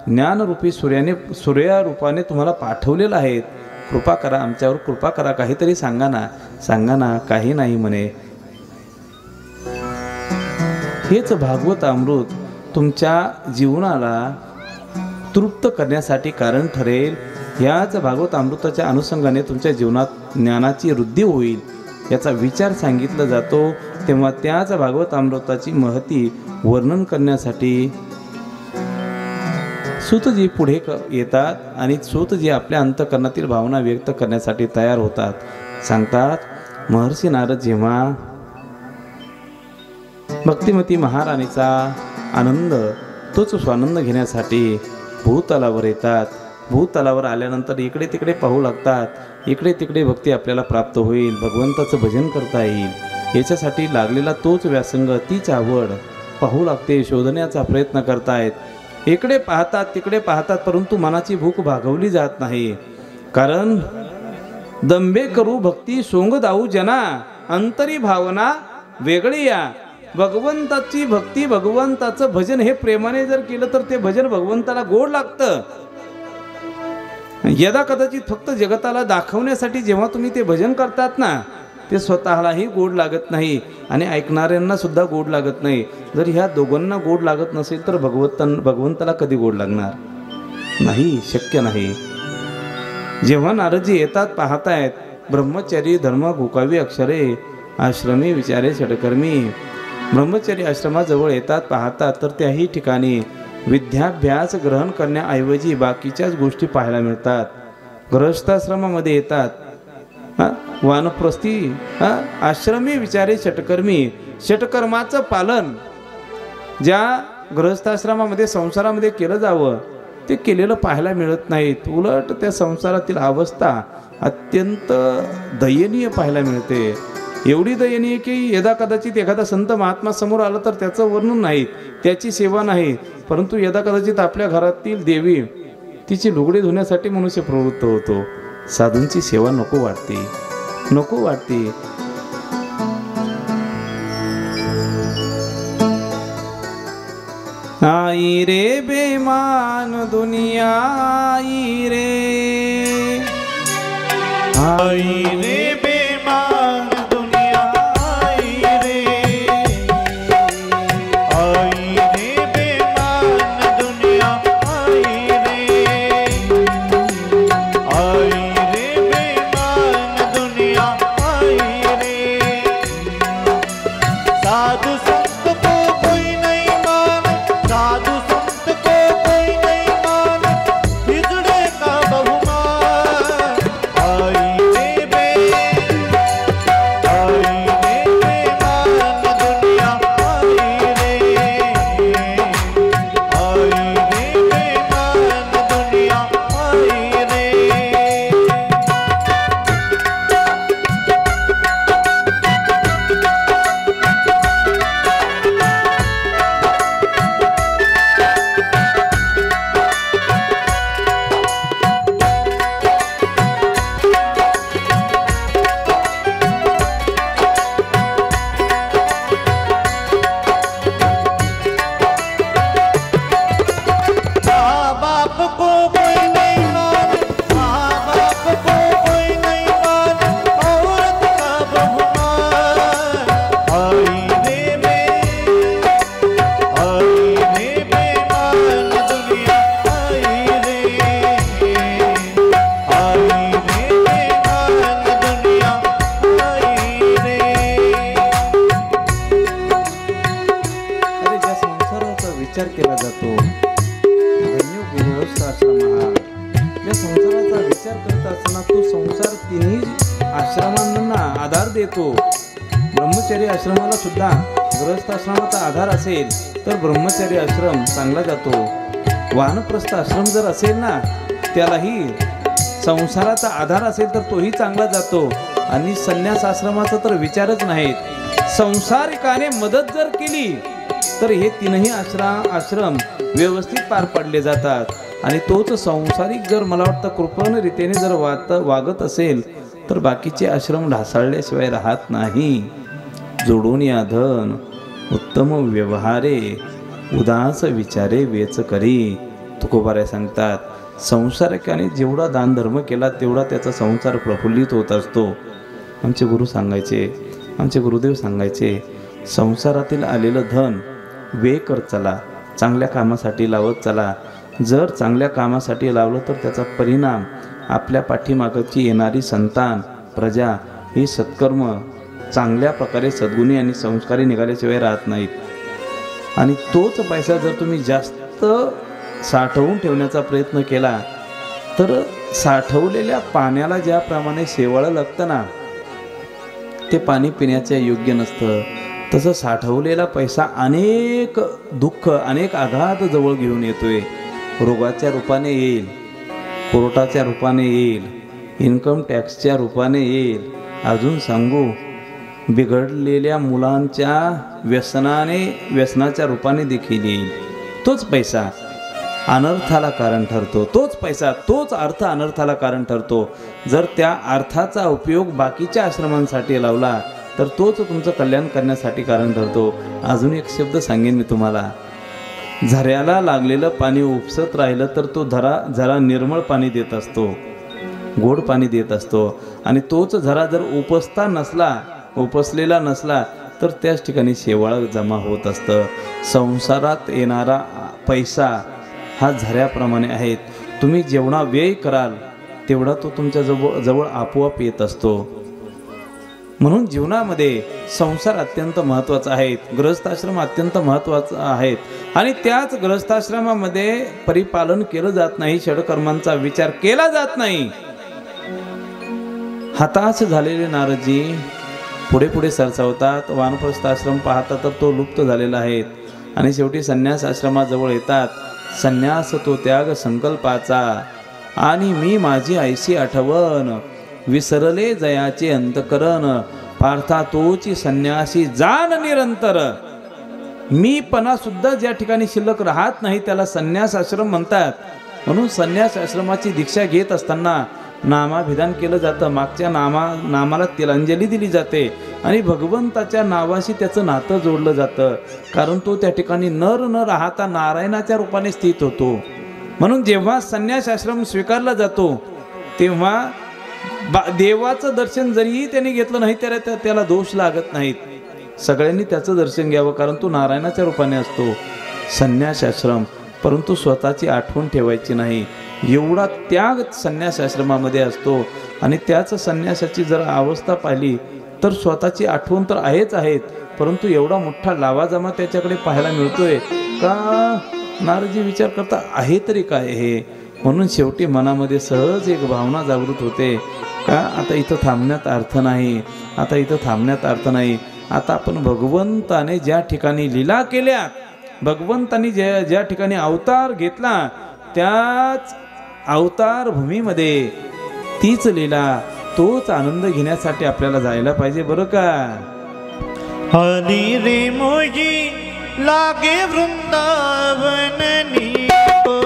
ज्ञानरूपी सूर्यारूपाने तुम्हाला पाठवलेलं आहे। कृपा करा, आमच्यावर कृपा करा, काहीतरी सांगा ना। काही नाही म्हणे। हेच भागवत अमृत तुमच्या जीवनाला तृप्त करण्यासाठी कारण ठरेल। ह्याच भागवत अमृताच्या अनुषंगाने तुमच्या जीवनात ज्ञानाची वृद्धी होईल याचा विचार सांगितला जातो। तेव्हा त्याच भागवत अमृताची महती वर्णन करण्यासाठी सूतजी पुढे येतात आणि सूतजी आपल्या अंतकरणातील भावना व्यक्त करण्यासाठी तयार होतात। सांगतात, महर्षी नारद जेव्हा भक्तिमती महाराणीचा आनंद तोच स्वानंद घेण्यासाठी भूतलावर येतात, भूतलावर आल्यानंतर इकडे तिकडे पाहू लागतात। इकडे तिकडे भक्ती आपल्याला प्राप्त होईल, भगवंताचं भजन करता येईल याच्यासाठी लागलेला तोच व्यासंग, तीच आवड पाहू लागते, शोधण्याचा प्रयत्न करतायत। इकडे पाहतात तिकडे पाहतात, परंतु मनाची भूक भागवली जात नाही। कारण दंबे करू भक्ती सोंग दाऊ जना, अंतरी भावना वेगळी या। भगवंताची भक्ती, भगवंताचं भजन हे प्रेमाने जर केलं तर ते भजन भगवंताला गोड लागतं। यदा कदाचित फक्त जगताला दाखवण्यासाठी जेव्हा तुम्ही ते भजन करतात ना, ते स्वतःलाही गोड लागत नाही आणि ऐकणाऱ्यांना सुद्धा गोड लागत नाही। जर ह्या दोघांना गोड लागत नसेल तर भगवंताला कधी गोड लागणार नाही, शक्य नाही। जेव्हा नारदजी येतात, पाहतायत, ब्रह्मचारी धर्म भुकावी अक्षरे, आश्रमी विचारे षटकर्मी। ब्रह्मचारी आश्रमाजवळ येतात, पाहतात तर त्याही ठिकाणी विद्याभ्यास ग्रहण करण्याऐवजी बाकीच्याच गोष्टी पाहायला मिळतात। गृहस्थाश्रमामध्ये येतात, वानप्रस्थी आश्रमी विचारे षटकर्मी, षटकर्माचं पालन ज्या गृहस्थाश्रमामध्ये संसारामध्ये केलं जावं ते केलेलं पाहायला मिळत नाहीत. उलट त्या संसारातील अवस्था अत्यंत दयनीय पाहायला मिळते. एवढी दयनीय की यदा कदाचित एखादा संत महात्मा समोर आला तर त्याचं वर्णन नाही, त्याची सेवा नाही, परंतु यदा कदाचित आपल्या घरातील देवी तिची लुगडे धुण्यासाठी मनुष्य प्रवृत्त होतो. साधूंची सेवा नको वाटते, नको वाटते. आई रे बेमान दुनिया आई रे, आई रे बेमान दुनिया आई रे, आई रे बेमान दुनिया आई रे, आई रे बेमान दुनिया आई रे। साधु संत को कोई नहीं माने, साधु संत को कोई नहीं माने, बिगड़े का बहुमान। आई रे बेमान दुनिया आई रे, आई रे बेमान दुनिया आई रे। माँ बाप को कोई नहीं माने, माँ बाप को कोई नहीं माने, औरत का बहुमान। आई रे बेमान दुनिया आई रे, आई रे बेमान दुनिया आई रे। अरे ज्या संसाराचा विचार केला जातो, धन्य गृहस्थाश्रम हा, या संसाराचा विचार करत असताना तो संसार तिन्ही आश्रमांना आधार देतो. ब्रह्मचर्य आश्रमाला सुद्धा गृहस्थाश्रमाचा आधार असेल तर ब्रह्मचर्य आश्रम चांगला जातो. वानप्रस्थ आश्रम जर असेल ना, त्यालाही संसाराचा आधार असेल तर तोही चांगला जातो. आणि संन्यास आश्रमाचा तर विचारच नाहीत. संसारिकाने मदत जर केली तर हे तीनही आश्रम व्यवस्थित पार पडले जातात. आणि तोच संसारिक जर मला वाटतं कृपण रीतीने जर वागत असेल तर बाकीचे आश्रम ढासळल्याशिवाय राहत नाही. जोडून या धन उत्तम व्यवहारे, उदास विचारे वेच करी. तुकोबाराय सांगतात, संसारिकाने जेवढा दानधर्म केला तेवढा त्याचा संसार प्रफुल्लित होत असतो. आमचे गुरु सांगायचे, आमचे गुरुदेव सांगायचे, संसारातील आलेलं धन व्यय कर चला, चांगल्या कामासाठी लावत चला. जर चांगल्या कामासाठी लावलं तर त्याचा परिणाम आपल्या पाठीमागची येणारी संतान प्रजा ही सत्कर्म चांगल्या प्रकारे सद्गुणी आणि संस्कारी निघाल्याशिवाय राहत नाहीत. आणि तोच पैसा जर तुम्ही जास्त साठवून ठेवण्याचा प्रयत्न केला तर साठवलेल्या पाण्याला ज्याप्रमाणे शेवाळं लागतं ना, ते पाणी पिण्याच्या योग्य नसतं. तसं साठवलेला पैसा अनेक दुःख, अनेक आघात जवळ घेऊन येतोय. रोगाच्या रूपाने येईल, कोर्टाच्या रूपाने येईल, इन्कम टॅक्सच्या रूपाने येईल, अजून सांगू बिघडलेल्या मुलांच्या व्यसनाच्या रूपाने देखील येईल. तोच पैसा अनर्थाला कारण ठरतो. तोच पैसा, तोच अर्थ अनर्थाला कारण ठरतो. जर त्या अर्थाचा उपयोग बाकीच्या आश्रमांसाठी लावला तर तोच तुमचं कल्याण करण्यासाठी कारण ठरतो. अजून एक शब्द सांगेन मी तुम्हाला, झऱ्याला लागलेलं पाणी उपसत राहिलं तर तो झरा निर्मळ पाणी देत असतो, गोड पाणी देत असतो. आणि तोच झरा जर उपसलेला नसला तर त्याच ठिकाणी शेवाळ जमा होत असतं. संसारात येणारा पैसा हा झऱ्याप्रमाणे आहेत. तुम्ही जेवढा व्यय कराल तेवढा तो तुमच्या जवळ आपोआप येत असतो. म्हणून जीवनामध्ये संसार अत्यंत महत्त्वाचा आहे, गृहस्थाश्रम अत्यंत महत्त्वाचा आहेत. आणि त्याच गृहस्थाश्रमामध्ये परिपालन केलं जात नाही, षडकर्मांचा विचार केला जात नाही. हताश झालेले नारदजी पुढे पुढे सरसावतात. वानप्रस्थ आश्रम पाहता तर तो लुप्त झालेला आहे. आणि शेवटी संन्यास आश्रमाजवळ येतात. संन्यास तो त्याग संकल्पाचा, आणि मी माझी ऐशी आठवण, विसरले जयाचे अंतकरण, पार्था तोची संन्यासी जाण निरंतर. मीपणा सुद्धा ज्या ठिकाणी शिल्लक राहत नाही त्याला संन्यास आश्रम म्हणतात. म्हणून संन्यास आश्रमाची दीक्षा घेत असताना नामाभिधान केलं जातं. मागच्या नामाला तिलांजली दिली जाते आणि भगवंताच्या नावाशी त्याचं नातं जोडलं जातं. कारण तो त्या ठिकाणी नर न राहता नारायणाच्या रूपाने स्थित होतो. म्हणून जेव्हा संन्यास आश्रम स्वीकारला जातो तेव्हा देवाचं दर्शन जरीही त्यांनी घेतलं नाही त्याला दोष लागत नाहीत. सगळ्यांनी त्याचं दर्शन घ्यावं, कारण तो नारायणाच्या रूपाने असतो. संन्यास आश्रम, परंतु स्वतःची आठवण ठेवायची नाही, एवढा त्याग संन्यास आश्रमामध्ये असतो. आणि त्याच संन्यासाची जर अवस्था पाहिली तर स्वतःची आठवण तर आहेच, परंतु एवढा मोठा लावाजमा त्याच्याकडे पाहायला मिळतोय का. नारदजी विचार करता आहे तरी काय हे. म्हणून शेवटी मनामध्ये सहज एक भावना जागृत होते का आता इथं थांबण्यात अर्थ नाही, आता इथं थांबण्यात अर्थ नाही. आता आपण भगवंताने ज्या ठिकाणी लीला केल्या, भगवंतानी ज्या ठिकाणी अवतार घेतला त्याच अवतार भूमीमध्ये तीच लीला, तोच आनंद घेण्यासाठी आपल्याला जायला पाहिजे बरं का. हरी रे मोजी लागे वृंदावन नीको,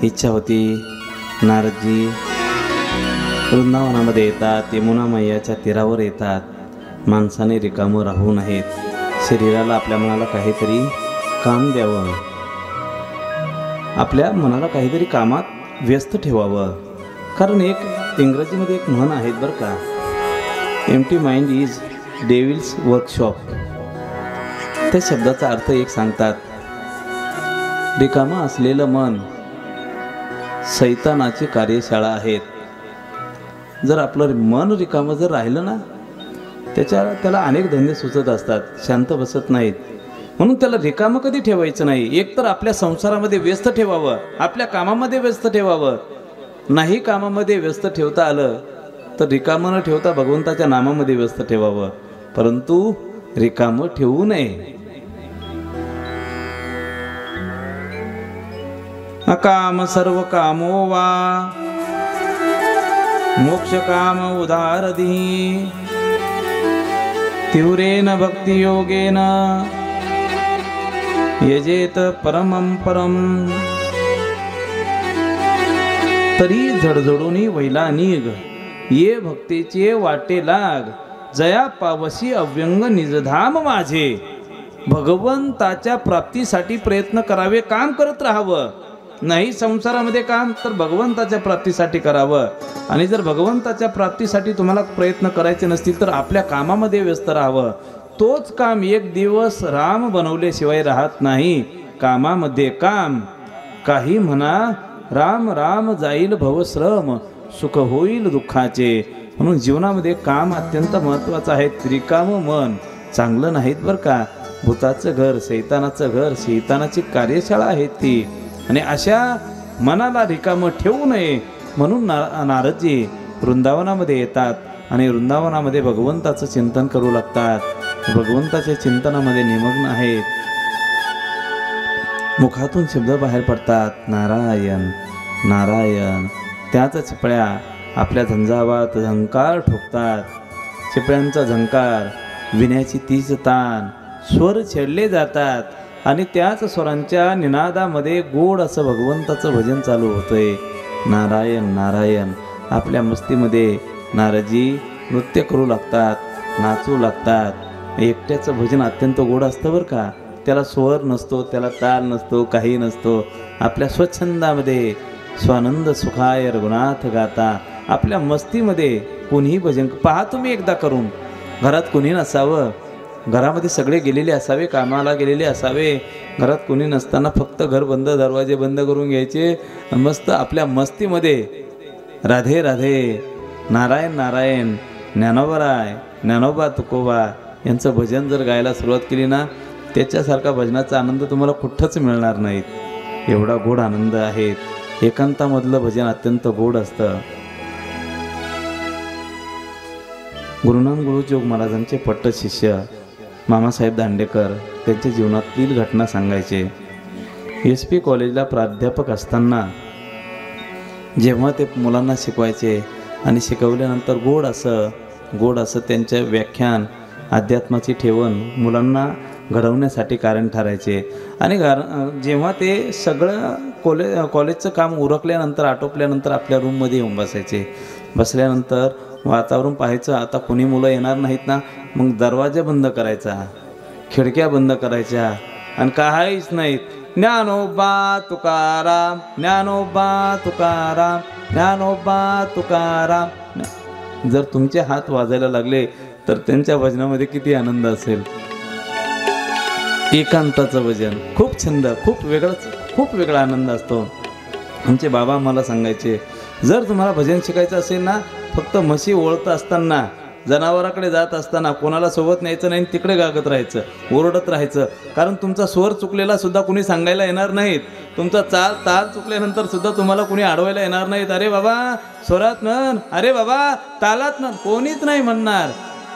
इच्छा होती. नारदजी वृंदावनामध्ये येतात, यमुना मैयाच्या तीरावर येतात. माणसाने रिकामं राहू नयेत, शरीराला आपल्या मनाला काहीतरी काम द्यावं, आपल्या मनाला काहीतरी कामात व्यस्त ठेवावं. कारण एक इंग्रजीमध्ये एक म्हण आहेत बरं का, empty mind is devil's workshop. त्या शब्दाचा अर्थ एक सांगतात, रिकामं असलेलं मन सैतानाची कार्यशाळा आहेत. जर आपलं मन रिकामं जर राहिलं ना, त्याला अनेक धंदे सुचत असतात, शांत बसत नाहीत. म्हणून त्याला रिकामं कधी ठेवायचं नाही. एक तर आपल्या संसारामध्ये व्यस्त ठेवावं, आपल्या कामामध्ये व्यस्त ठेवावं. नाही कामामध्ये व्यस्त ठेवता आलं तर रिकामं न ठेवता भगवंताच्या नामामध्ये व्यस्त ठेवावं, परंतु रिकामं ठेवू नये. अकाम सर्व कामो वा मोक्ष काम उदारधी, तीव्रेन भक्ति योगेन यजेत परमं परम. तरी झडझडूनी वैला निघ, ये भक्तीचे वाटे लाग, जया पावसी अव्यंग निजधाम माझे. भगवंताच्या प्राप्तीसाठी प्रयत्न करावे, काम करत राहावं. नाही संसारामध्ये काम तर भगवंताच्या प्राप्तीसाठी करावं. आणि जर भगवंताच्या प्राप्तीसाठी तुम्हाला प्रयत्न करायचे नसतील तर आपल्या कामामध्ये व्यस्त राहावं. तोच काम एक दिवस राम बनवल्याशिवाय राहत नाही. कामामध्ये काम, काही म्हणा राम राम जाईल भवश्रम, सुख होईल दुःखाचे. म्हणून जीवनामध्ये काम अत्यंत महत्त्वाचं आहे. रिकामं मन चांगलं नाहीत बरं का. भूताचं घर, शैतानाचं घर, शैतानाची कार्यशाळा आहे ती. आणि अशा मनाला रिकामं ठेवू नये म्हणून नारदजी वृंदावनामध्ये येतात आणि वृंदावनामध्ये भगवंताचं चिंतन करू लागतात. भगवंताच्या चिंतनामध्ये निमग्न आहेत. मुखातून शब्द बाहेर पडतात, नारायण नारायण. त्याच चिपळ्या आपल्या झंझावात झंकार ठोकतात. चिपळ्यांचा झंकार, विण्याची तीच तान, स्वर छेडले जातात आणि त्याच स्वरांच्या निनादामध्ये गोड असं भगवंताचं भजन चालू होतंय. नारायण नारायण. आपल्या मस्तीमध्ये नारदजी नृत्य करू लागतात, नाचू लागतात. एकट्याचं भजन अत्यंत गोड असतं बरं का. त्याला स्वर नसतो, त्याला ताल नसतो, काही नसतो. आपल्या स्वच्छंदामध्ये स्वानंद सुखाय रघुनाथ गाता, आपल्या मस्तीमध्ये कोणीही भजन पहा तुम्ही एकदा करून. घरात कोणी नसावं, घरामध्ये सगळे गेलेले असावे, कामाला गेलेले असावे. घरात कोणी नसताना फक्त घर बंद, दरवाजे बंद करून घ्यायचे. मस्त आपल्या मस्तीमध्ये राधे राधे, नारायण नारायण, ज्ञानोबराय, ज्ञानोबा तुकोबा यांचं भजन जर गायला सुरुवात केली ना, त्याच्यासारखा भजनाचा आनंद तुम्हाला कुठंच मिळणार नाहीत. एवढा गोड आनंद आहे. एकांतामधलं भजन अत्यंत गोड असतं. गुरुनानक गुरुजोग महाराजांचे पट्ट शिष्य मामासाहेब दांडेकर त्यांच्या जीवनातील घटना सांगायचे. SP कॉलेजला प्राध्यापक असताना जेव्हा ते मुलांना शिकवायचे आणि शिकवल्यानंतर गोड असं त्यांचे व्याख्यान, अध्यात्माची ठेवण मुलांना घडवण्यासाठी कारण ठरायचे. आणि जेव्हा ते सगळं कॉलेजचं काम उरकल्यानंतर, आटोपल्यानंतर आपल्या रूममध्ये येऊन बसायचे. बसल्यानंतर वातावरण पाहायचं, आता कोणी मुलं येणार नाहीत ना, मग दरवाजा बंद करायचा, खिडक्या बंद करायच्या आणि काहीच नाहीत. ज्ञानोबा तुकाराम, ज्ञानोबा तुकाराम, ज्ञानोबा तुकाराम. जर तुमचे हात वाजायला लागले तर त्यांच्या भजनामध्ये किती आनंद असेल. एकांताचं भजन खूप छंद, खूप वेगळा आनंद असतो. आमचे बाबा मला सांगायचे, जर तुम्हाला भजन शिकायचं असेल ना, फक्त म्हशी ओळखत असताना, जनावराकडे जात असताना कोणाला सोबत न्यायचं नाही, तिकडे गागत राहायचं, ओरडत राहायचं. कारण तुमचा स्वर चुकलेला सुद्धा कुणी सांगायला येणार नाहीत. तुमचा ताल चुकल्यानंतर सुद्धा तुम्हाला कुणी अडवायला येणार नाहीत. अरे बाबा स्वरात म्हण, अरे बाबा तालात म्हण, कोणीच नाही म्हणणार.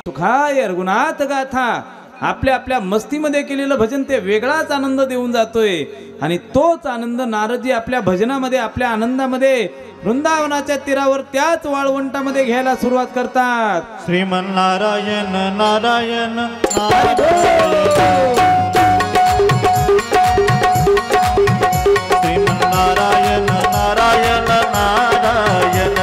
सुखाय रघुनाथ गाथा. आपल्या मस्तीमध्ये केलेलं भजन ते वेगळाच आनंद देऊन जातोय. आणि तोच आनंद नारदजी आपल्या भजनामध्ये, आपल्या आनंदामध्ये वृंदावनाच्या तीरावर त्याच वाळवंटामध्ये घ्यायला सुरुवात करतात. श्रीमन्नारायण नारायण नारायण, श्रीमन्नारायण नारायण नारायण,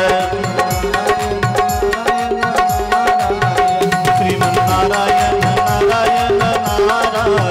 श्रीमन्नारायण नारायण नारायण.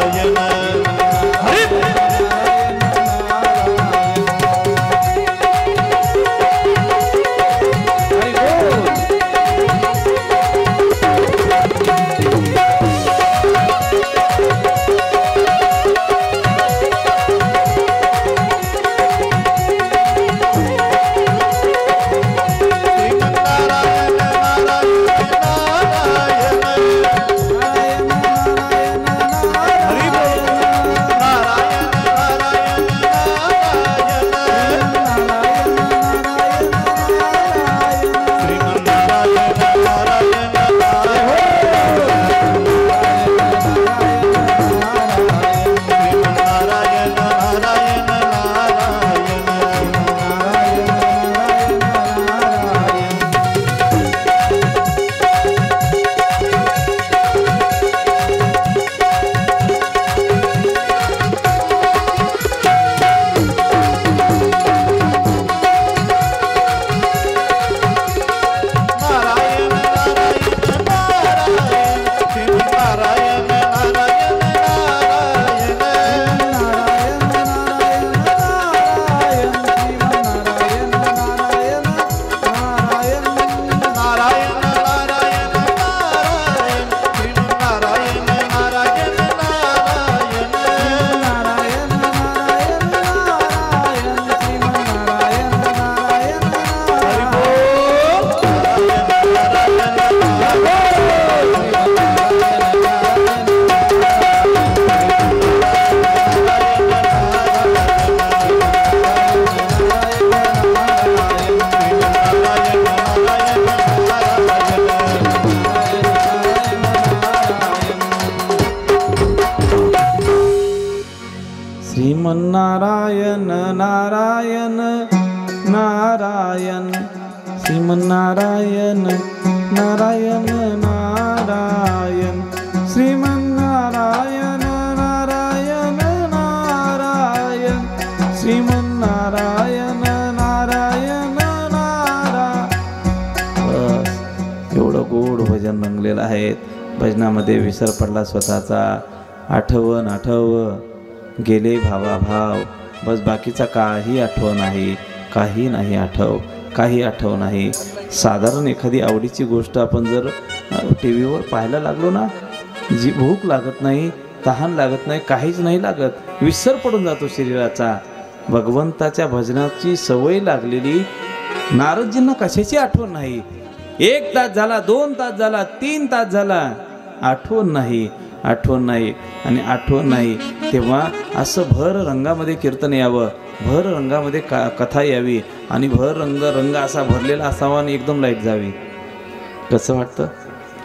श्रीमन्नारायण नारायण नारायण श्रीमन्नारायण नारायण नारायण श्रीमन्नारायण नारायण नारायण श्रीमन्नारायण नारायण नारायण. बस एवढं गोड भजन रंगलेलं आहे. भजनामध्ये विसर पडला स्वतःचा. आठवण गेले भावाभाव. बस बाकीचा काही आठव नाही, काही नाही आठव, काही आठव नाही. साधारण एखादी आवडीची गोष्ट आपण जर टी व्हीवर पाहायला लागलो ना, जी भूक लागत नाही, तहान लागत नाही, काहीच नाही लागत, विसर पडून जातो शरीराचा. भगवंताच्या भजनाची सवय लागलेली नारदजींना कशाची आठवण नाही. 1 तास झाला, 2 तास झाला, 3 तास झाला, आठवण नाही, आठवण नाही. आणि आठवण नाही तेव्हा असं भर रंगामध्ये कीर्तन यावं, भर रंगामध्ये कथा यावी आणि भर रंग असा भरलेला असावा आणि एकदम लाईट जावी. कसं वाटतं?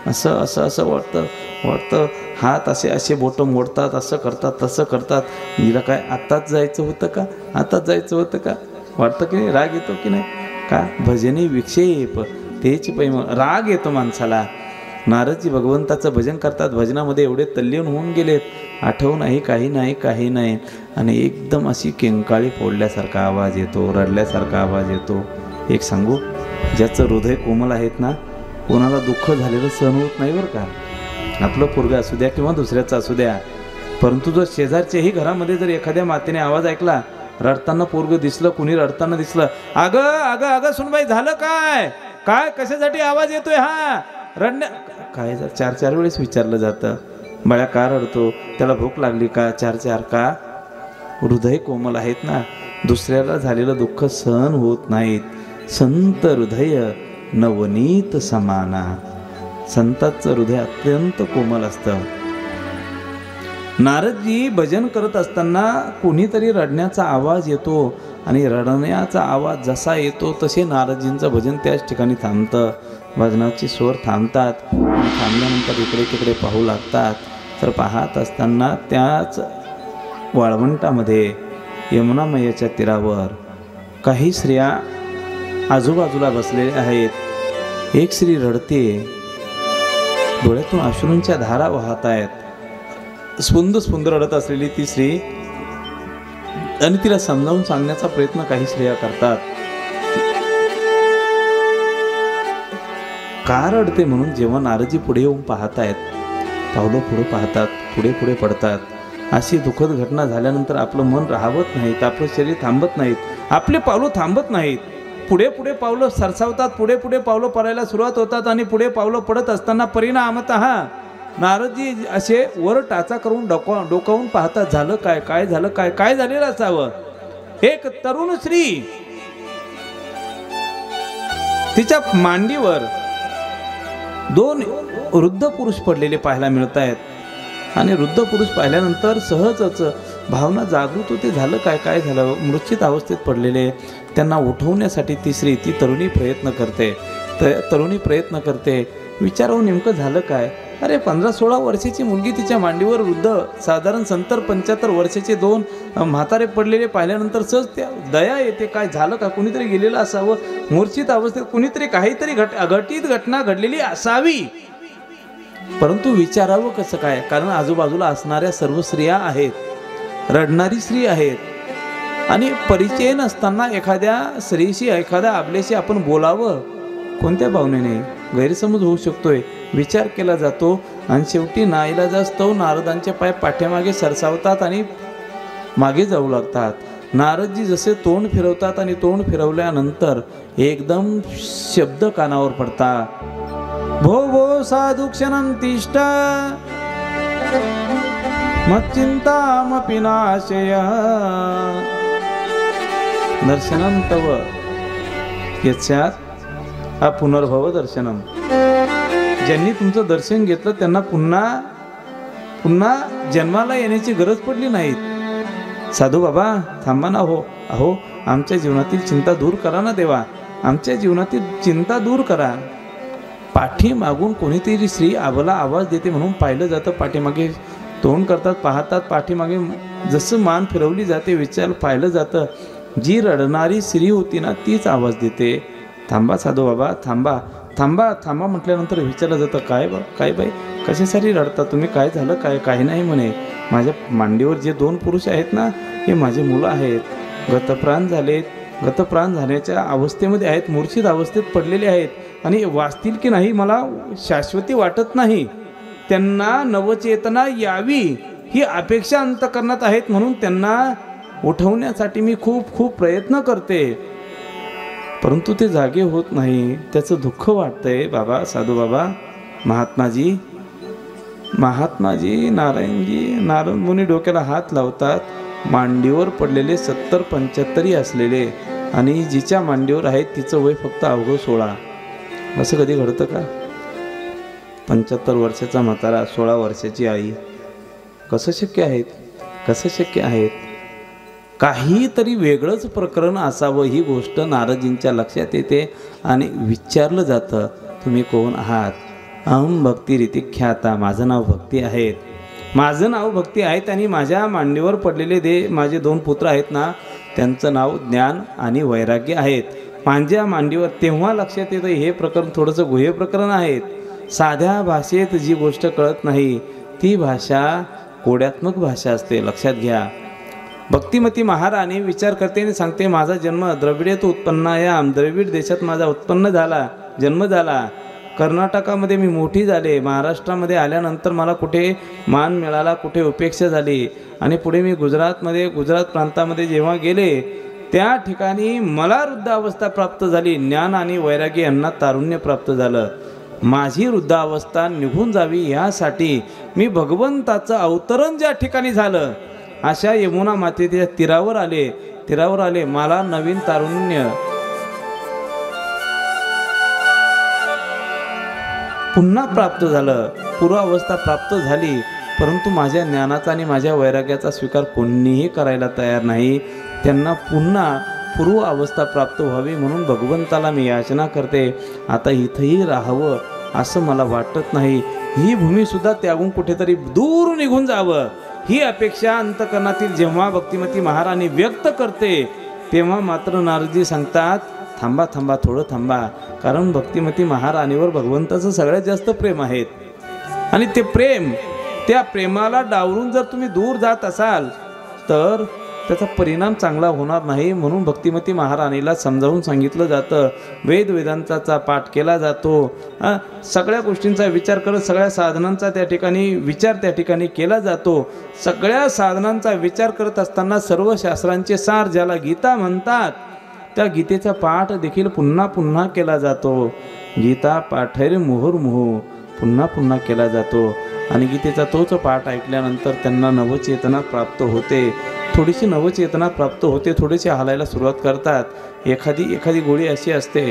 असं असं असं वाटतं. हात असे बोटं मोडतात, असं करतात, तसं करतात. हिला काय आत्ताच जायचं होतं का? आत्ताच जायचं होतं का? वाटतं की नाही? राग येतो की नाही? का भजनी विक्षेप तेच पैम. राग येतो माणसाला. नारदजी भगवंताचं भजन करतात, भजनामध्ये एवढे तल्लीन होऊन गेलेत, आठव नाही, काही नाही, काही नाही. आणि एकदम अशी किंकाळी फोडल्यासारखा आवाज येतो, रडल्यासारखा आवाज येतो. एक सांगू, ज्याचं हृदय कोमल आहेत ना, कोणाला दुःख झालेलं सहन होत नाही बरं का. आपलं पोरगं असू द्या किंवा दुसऱ्याचं असू द्या, परंतु जर शेजारच्याही घरामध्ये जर एखाद्या मातेने आवाज ऐकला, रडताना पोरगं दिसलं, कुणी रडताना दिसलं, अगं अगं अगं सुनबाई झालं काय? काय कशासाठी आवाज येतोय हा? रडण्या काय? 4 वेळेस विचारलं जातं, बाळा का रडतो? त्याला भूक लागली का? 4 का? हृदय कोमल आहेत ना, दुसऱ्याला झालेलं दुःख सहन होत नाहीत. संत हृदय नवनीत समाना. संताचं हृदय अत्यंत कोमल असतं. नारदजी भजन करत असताना कोणीतरी रडण्याचा आवाज येतो आणि रडण्याचा आवाज जसा येतो तसे नारदजींचं भजन त्याच ठिकाणी थांबतं. भजनाचे स्वर थांबतात. थांबल्यानंतर इकडे तिकडे पाहू लागतात. तर पाहत असताना त्याच वाळवंटामध्ये यमुनामयेच्या तीरावर काही स्त्रिया आजूबाजूला बसलेल्या आहेत. एक स्त्री रडते, डोळ्यातून अश्रूंच्या धारा वाहत आहेत. स्फुंद रडत असलेली ती स्त्री, आणि तिला समजावून सांगण्याचा प्रयत्न काही स्त्रिया करतात. का रडते म्हणून जेव्हा नारदजी पुढे येऊन पाहतायत, पावलं पुढे पाहतात, पुढे पडतात. अशी दुःखद घटना झाल्यानंतर आपलं मन राहवत नाहीत, आपलं शरीर थांबत नाहीत, आपले पावलं थांबत नाहीत. पुढे पावलं सरसावतात, पुढे पावलं पडायला सुरुवात होतात. आणि पुढे पावलं पडत असताना परिणामतः नारदजी असे वर टाचा करून डोकावून पाहतात. झालं काय? काय झालं काय? काय झालेलं असावं? एक तरुण स्त्री, तिच्या मांडीवर 2 वृद्ध पुरुष पडलेले पाहायला मिळत आहेत. आणि वृद्ध पुरुष पाहिल्यानंतर सहजच भावना जागृत होते. झालं काय? काय झालं? मूर्छित अवस्थेत पडलेले, त्यांना उठवण्यासाठी ती तरुणी प्रयत्न करते. विचारावं नेमकं झालं काय? अरे 15-16 वर्षाची मुलगी तिच्या मांडीवर, वृद्ध साधारण 70-75 वर्षाचे 2 म्हातारे पडलेले पाहिल्यानंतर सहज त्या दया येते. काय झालं का? कुणीतरी गेलेलं असावं, मूर्छित अवस्थेत कुणीतरी, काहीतरी अघटित घटना घडलेली असावी. परंतु विचारावं कसं काय? कारण आजूबाजूला असणाऱ्या सर्व स्त्रिया आहेत, रडणारी स्त्री आहेत. आणि परिचय नसताना एखाद्या स्त्रीशी, एखाद्या आपल्याशी आपण बोलावं कोणत्या भावनेने? गैरसमज होऊ शकतोय, विचार केला जातो. आणि शेवटी नाईलाजास्तव नारदांचे पाय पाठीमागे सरसावतात आणि मागे जाऊ लागतात. नारदजी जसे तोंड फिरवतात आणि तोंड फिरवल्यानंतर एकदम शब्द कानावर पडतात. भो भो साधु क्षणं तिष्ठ मच्चिंतामपि नाशय दर्शनं तव यस्यात् पुनर्भव दर्शनम. ज्यांनी तुमचं दर्शन घेतलं त्यांना पुन्हा जन्माला येण्याची गरज पडली नाही. साधू बाबा थांबा ना. अहो आमच्या जीवनातील चिंता दूर करा ना देवा, आमच्या जीवनातील चिंता दूर करा. पाठीमागून कोणीतरी स्त्री आवाज देते म्हणून पाहिलं जातं. पाठीमागे तोंड करतात, पाहतात पाठीमागे, जसं मान फिरवली जाते, विचार पाहिलं जातं, जी रडणारी स्त्री होती ना तीच आवाज देते, थांबा साधू बाबा, थांबा थांबा थांबा. म्हटल्यानंतर विचारलं जातं, काय बाई कशासाठी रडता तुम्ही, काय झालं, काही नाही म्हणे. माझ्या मांडीवर जे 2 पुरुष आहेत ना हे माझे मुलं आहेत, गतप्राण झालेत, गतप्राण झाल्याच्या अवस्थेमध्ये आहेत, मूर्छित अवस्थेत पडलेले आहेत आणि वाचतील की नाही मला शाश्वती वाटत नाही. त्यांना नवचेतना यावी ही अपेक्षा अंतःकरणात आहेत, म्हणून त्यांना उठवण्यासाठी मी खूप प्रयत्न करते, परंतु ते जागे होत नाही. त्याचं दुःख वाटतंय बाबा, साधू बाबा, महात्माजी, नारायण मुनी डोक्याला हात लावतात. मांडीवर पडलेले 70-75 असलेले आणि जिच्या मांडीवर आहेत तिचं वय फक्त अवघं 16. असं कधी घडतं का? 75 वर्षाचा म्हातारा, 16 वर्षाची आई, कसं शक्य आहेत? काहीतरी वेगळंच प्रकरण असावं ही गोष्ट नारदजींच्या लक्षात येते आणि विचारलं जातं, तुम्ही कोण आहात? अहम भक्ती रीती ख्याता, माझं नाव भक्ती आहेत आणि माझ्या मांडीवर पडलेले माझे 2 पुत्र आहेत ना त्यांचं नाव ज्ञान आणि वैराग्य आहेत. माझ्या मांडीवर तेव्हा लक्षात येतं हे प्रकरण थोडंसं गुह्य प्रकरण आहेत. साध्या भाषेत जी गोष्ट कळत नाही ती भाषा कोड्यात्मक भाषा असते, लक्षात घ्या. भक्तिमती महाराणी विचार करते आणि सांगते, माझा जन्म द्रविडेत उत्पन्नायाम, द्रविड देशात माझा जन्म झाला. कर्नाटकामध्ये मी मोठी झाले, महाराष्ट्रामध्ये आल्यानंतर मला कुठे मान मिळाला, कुठे उपेक्षा झाली आणि पुढे मी गुजरात प्रांतामध्ये जेव्हा गेले त्या ठिकाणी मला वृद्धावस्था प्राप्त झाली. ज्ञान आणि वैराग्य यांना तारुण्य प्राप्त झालं. माझी वृद्धावस्था निघून जावी यासाठी मी भगवंताचं अवतरण ज्या ठिकाणी झालं अशा यमुना मातेच्या तीरावर आले. मला नवीन तारुण्य पुन्हा प्राप्त झालं, पूर्वावस्था प्राप्त झाली, परंतु माझ्या ज्ञानाचा आणि माझ्या वैराग्याचा स्वीकार कोणीही करायला तयार नाही. त्यांना पुन्हा पूर्व अवस्था प्राप्त व्हावी म्हणून भगवंताला मी याचना करते. आता इथंही राहावं असं मला वाटत नाही, ही भूमीसुद्धा त्यागून कुठेतरी दूर निघून जावं ही अपेक्षा अंतःकरणातील जेव्हा भक्तिमती महाराणी व्यक्त करते तेव्हा मात्र नारदजी सांगतात, थांबा थोडं थांबा, कारण भक्तिमती महाराणीवर भगवंताचं सगळ्यात जास्त प्रेम आहे आणि त्या प्रेमाला डावरून जर तुम्ही दूर जात असाल तर त्याचा परिणाम चांगला होणार नाही. म्हणून भक्तिमती महाराणीला समजावून सांगितलं जातं, वेदांचा पाठ केला जातो, सगळ्या गोष्टींचा विचार करत सगळ्या साधनांचा त्या ठिकाणी केला जातो. सगळ्या साधनांचा विचार करत असताना सर्व शास्त्रांचे सार ज्याला गीता म्हणतात त्या गीतेचा पाठ देखील पुन्हा केला जातो. गीता पाठैर मुहुर्मुहु पुन्हा केला जातो आणि गीतेचा तोच पाठ ऐकल्यानंतर त्यांना नवचेतना प्राप्त होते. थोडीशी नवचेतना प्राप्त होते, थोडेसे हालायला सुरुवात करतात. एखादी गोळी अशी असते,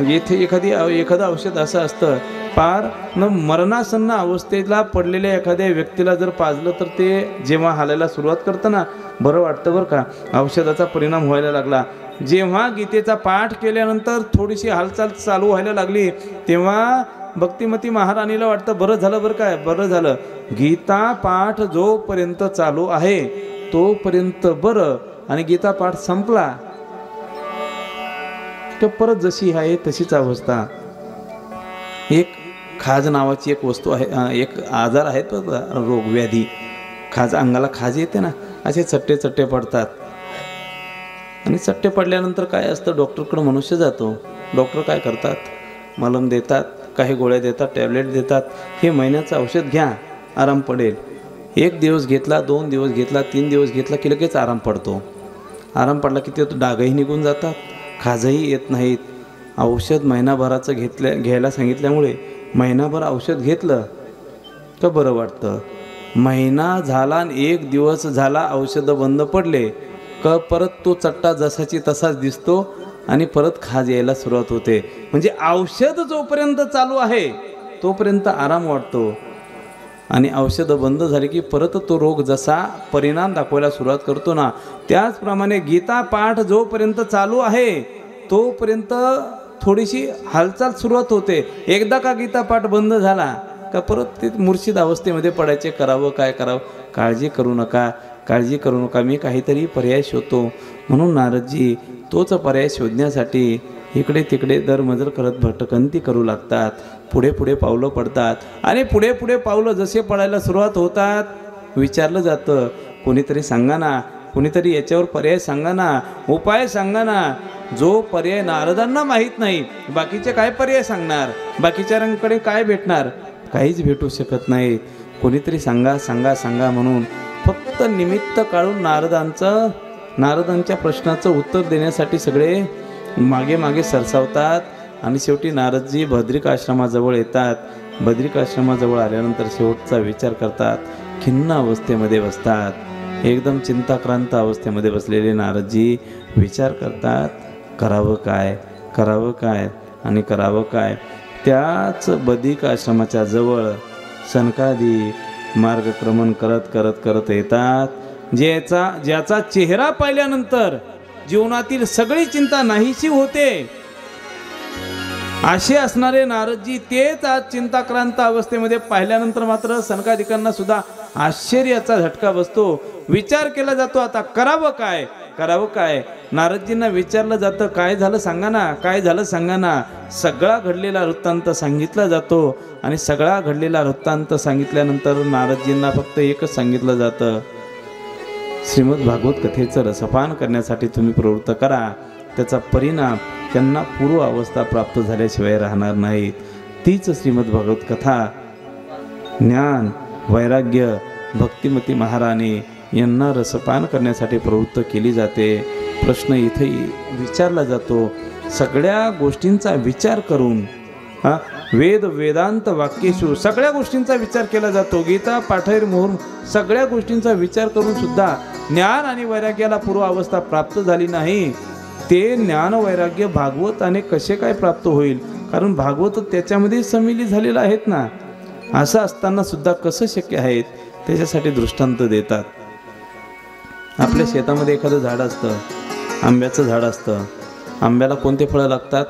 येथे एखादं औषध असं असतं, पार मरणासन्न अवस्थेला पडलेल्या एखाद्या व्यक्तीला जर पाजलं तर ते जेव्हा हालायला सुरुवात करतं ना बरं वाटतं बरं का, औषधाचा परिणाम व्हायला लागला. जेव्हा गीतेचा पाठ केल्यानंतर थोडीशी हालचाल चालू व्हायला लागली तेव्हा भक्तिमती महाराणीला वाटतं बरं झालं. गीता पाठ जोपर्यंत चालू आहे तोपर्यंत बरं, आणि गीता पाठ संपला तर परत जशी आहे तशीच अवस्था. एक खाज नावाची एक वस्तू आहे, एक आजार आहे तो रोग व्याधी, अंगाला खाज येते ना, असे चट्टे पडतात आणि चट्टे पडल्यानंतर काय असतं, डॉक्टरकडे मनुष्य जातो. डॉक्टर काय करतात, मलम देतात, काही गोळ्या देतात, टॅबलेट देतात, हे महिन्याचं औषध घ्या आराम पडेल. 1 दिवस घेतला, 2 दिवस घेतला, 3 दिवस घेतला की लगेच आराम पडतो. आराम पडला की ते डागही निघून जातात, खाजही येत नाहीत. औषध महिनाभराचं घ्यायला सांगितल्यामुळे महिनाभर औषध घेतलं तर बरं वाटतं. महिना झाला आणि 1 दिवस झाला औषधं बंद पडले का परत तो चट्टा जसाची तसाच दिसतो आणि परत खाज यायला सुरुवात होते. म्हणजे औषध जोपर्यंत चालू आहे तोपर्यंत आराम वाटतो आणि औषधं बंद झाली की परत तो रोग जसा परिणाम दाखवायला सुरुवात करतो ना, त्याचप्रमाणे गीता पाठ जोपर्यंत चालू आहे तोपर्यंत थोडीशी हालचाल सुरुवात होते. एकदा का गीता पाठ बंद झाला का परत ते मूर्छित अवस्थेमध्ये पडायचे. करावं काय करावं. काळजी करू नका, काळजी करू नका, मी काहीतरी पर्याय शोधतो. म्हणून नारदजी तोच पर्याय शोधण्यासाठी इकडे तिकडे दरमजर करत भटकंती करू लागतात. पुढे पुढे पावलं पडतात आणि पुढे पुढे पावलं जसे पडायला सुरुवात होतात विचारलं जातं, कोणीतरी सांगा ना, कोणीतरी याच्यावर पर्याय सांगा ना, उपाय सांगा ना. जो पर्याय नारदांना माहीत नाही, बाकीचे काय पर्याय सांगणार, बाकीच्यांकडे काय भेटणार, काहीच भेटू शकत नाही. कोणीतरी सांगा सांगा सांगा म्हणून फक्त निमित्त काढून नारदांच्या प्रश्नाचं उत्तर देण्यासाठी सगळे मागे मागे सरसावतात. आणि शेवटी नारदजी बद्रिकाश्रमाजवळ येतात. बद्रिकाश्रमाजवळ आल्यानंतर शेवटचा विचार करतात. खिन्न अवस्थेमध्ये बसतात. एकदम चिंताक्रांत अवस्थेमध्ये बसलेले नारदजी विचार करतात, करावं काय, करावं काय आणि करावं काय. त्याच बद्रिकाश्रमाच्या जवळ सनकादिक मार्गक्रमण करत करत करत येतात. ज्याचा चेहरा पाहिल्यानंतर जीवनातील सगळी चिंता नाहीशी होते असे असणारे नारदजी तेच आज चिंताक्रांत अवस्थेमध्ये पाहिल्यानंतर मात्र सनकादिकांना सुद्धा आश्चर्याचा झटका बसतो. विचार केला जातो, आता करावं काय, करावं काय. नारदजींना विचारलं जातं, काय झालं सांगा ना, काय झालं सांगा ना. सगळा घडलेला वृत्तांत सांगितला जातो आणि सगळा घडलेला वृत्तांत सांगितल्यानंतर नारदजींना फक्त एकच सांगितलं जातं, श्रीमद भागवत कथेचं रसपान करण्यासाठी तुम्ही प्रवृत्त करा. त्याचा परिणाम त्यांना पूर्व अवस्था प्राप्त झाल्याशिवाय राहणार नाहीत. तीच श्रीमद भागवत कथा ज्ञान, वैराग्य, भक्तिमती महाराणी यांना रसपान करण्यासाठी प्रवृत्त केली जाते. प्रश्न इथे विचारला जातो, सगळ्या गोष्टींचा विचार करून वेदांत वाक्येषु सगळ्या गोष्टींचा विचार केला जातो. गीता पाठैर मोहर सगळ्या गोष्टींचा विचार करून सुद्धा ज्ञान आणि वैराग्याला पूर्व अवस्था प्राप्त झाली नाही. ते ज्ञान वैराग्य भागवताने कसे काय प्राप्त होईल, कारण भागवत त्याच्यामध्ये सम्मिलित झालेलं आहेत ना. असं असताना सुद्धा कसं शक्य आहेत, त्याच्यासाठी दृष्टांत देतात. आपल्या शेतामध्ये एखादं झाड असतं, आंब्याचं झाड असतं. आंब्याला कोणते फळं लागतात,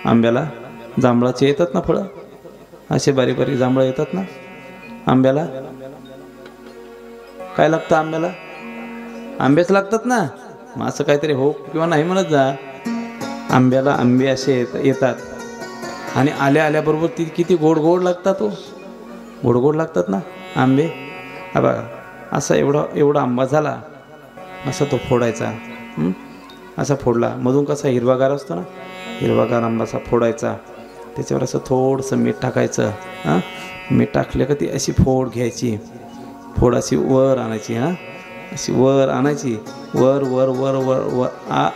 आंब्याला जांभळाचे येतात ना फळं, असे बारीक बारीक जांभळं येतात ना. आंब्याला काय लागतं, आंब्याला आंबेच लागतात ना. मग असं काहीतरी हो किंवा नाही म्हणत जा. आंब्याला आंबे असे येतात आणि आल्याबरोबर ती किती गोड गोड लागतात, हो गोड गोड लागतात ना आंबे. हा बघा, असा एवढा आंबा झाला, असा तो फोडायचा. असा फोडला, मधून कसा हिरवागार असतो ना, हिरवागार आंबा असा फोडायचा, त्याच्यावर असं थोडंसं मीठ टाकायचं. मीठ टाकलं का ती अशी फोड घ्यायची, फोड अशी वर आणायची. अशी वर आणायची, वर वर वर वर वर आ.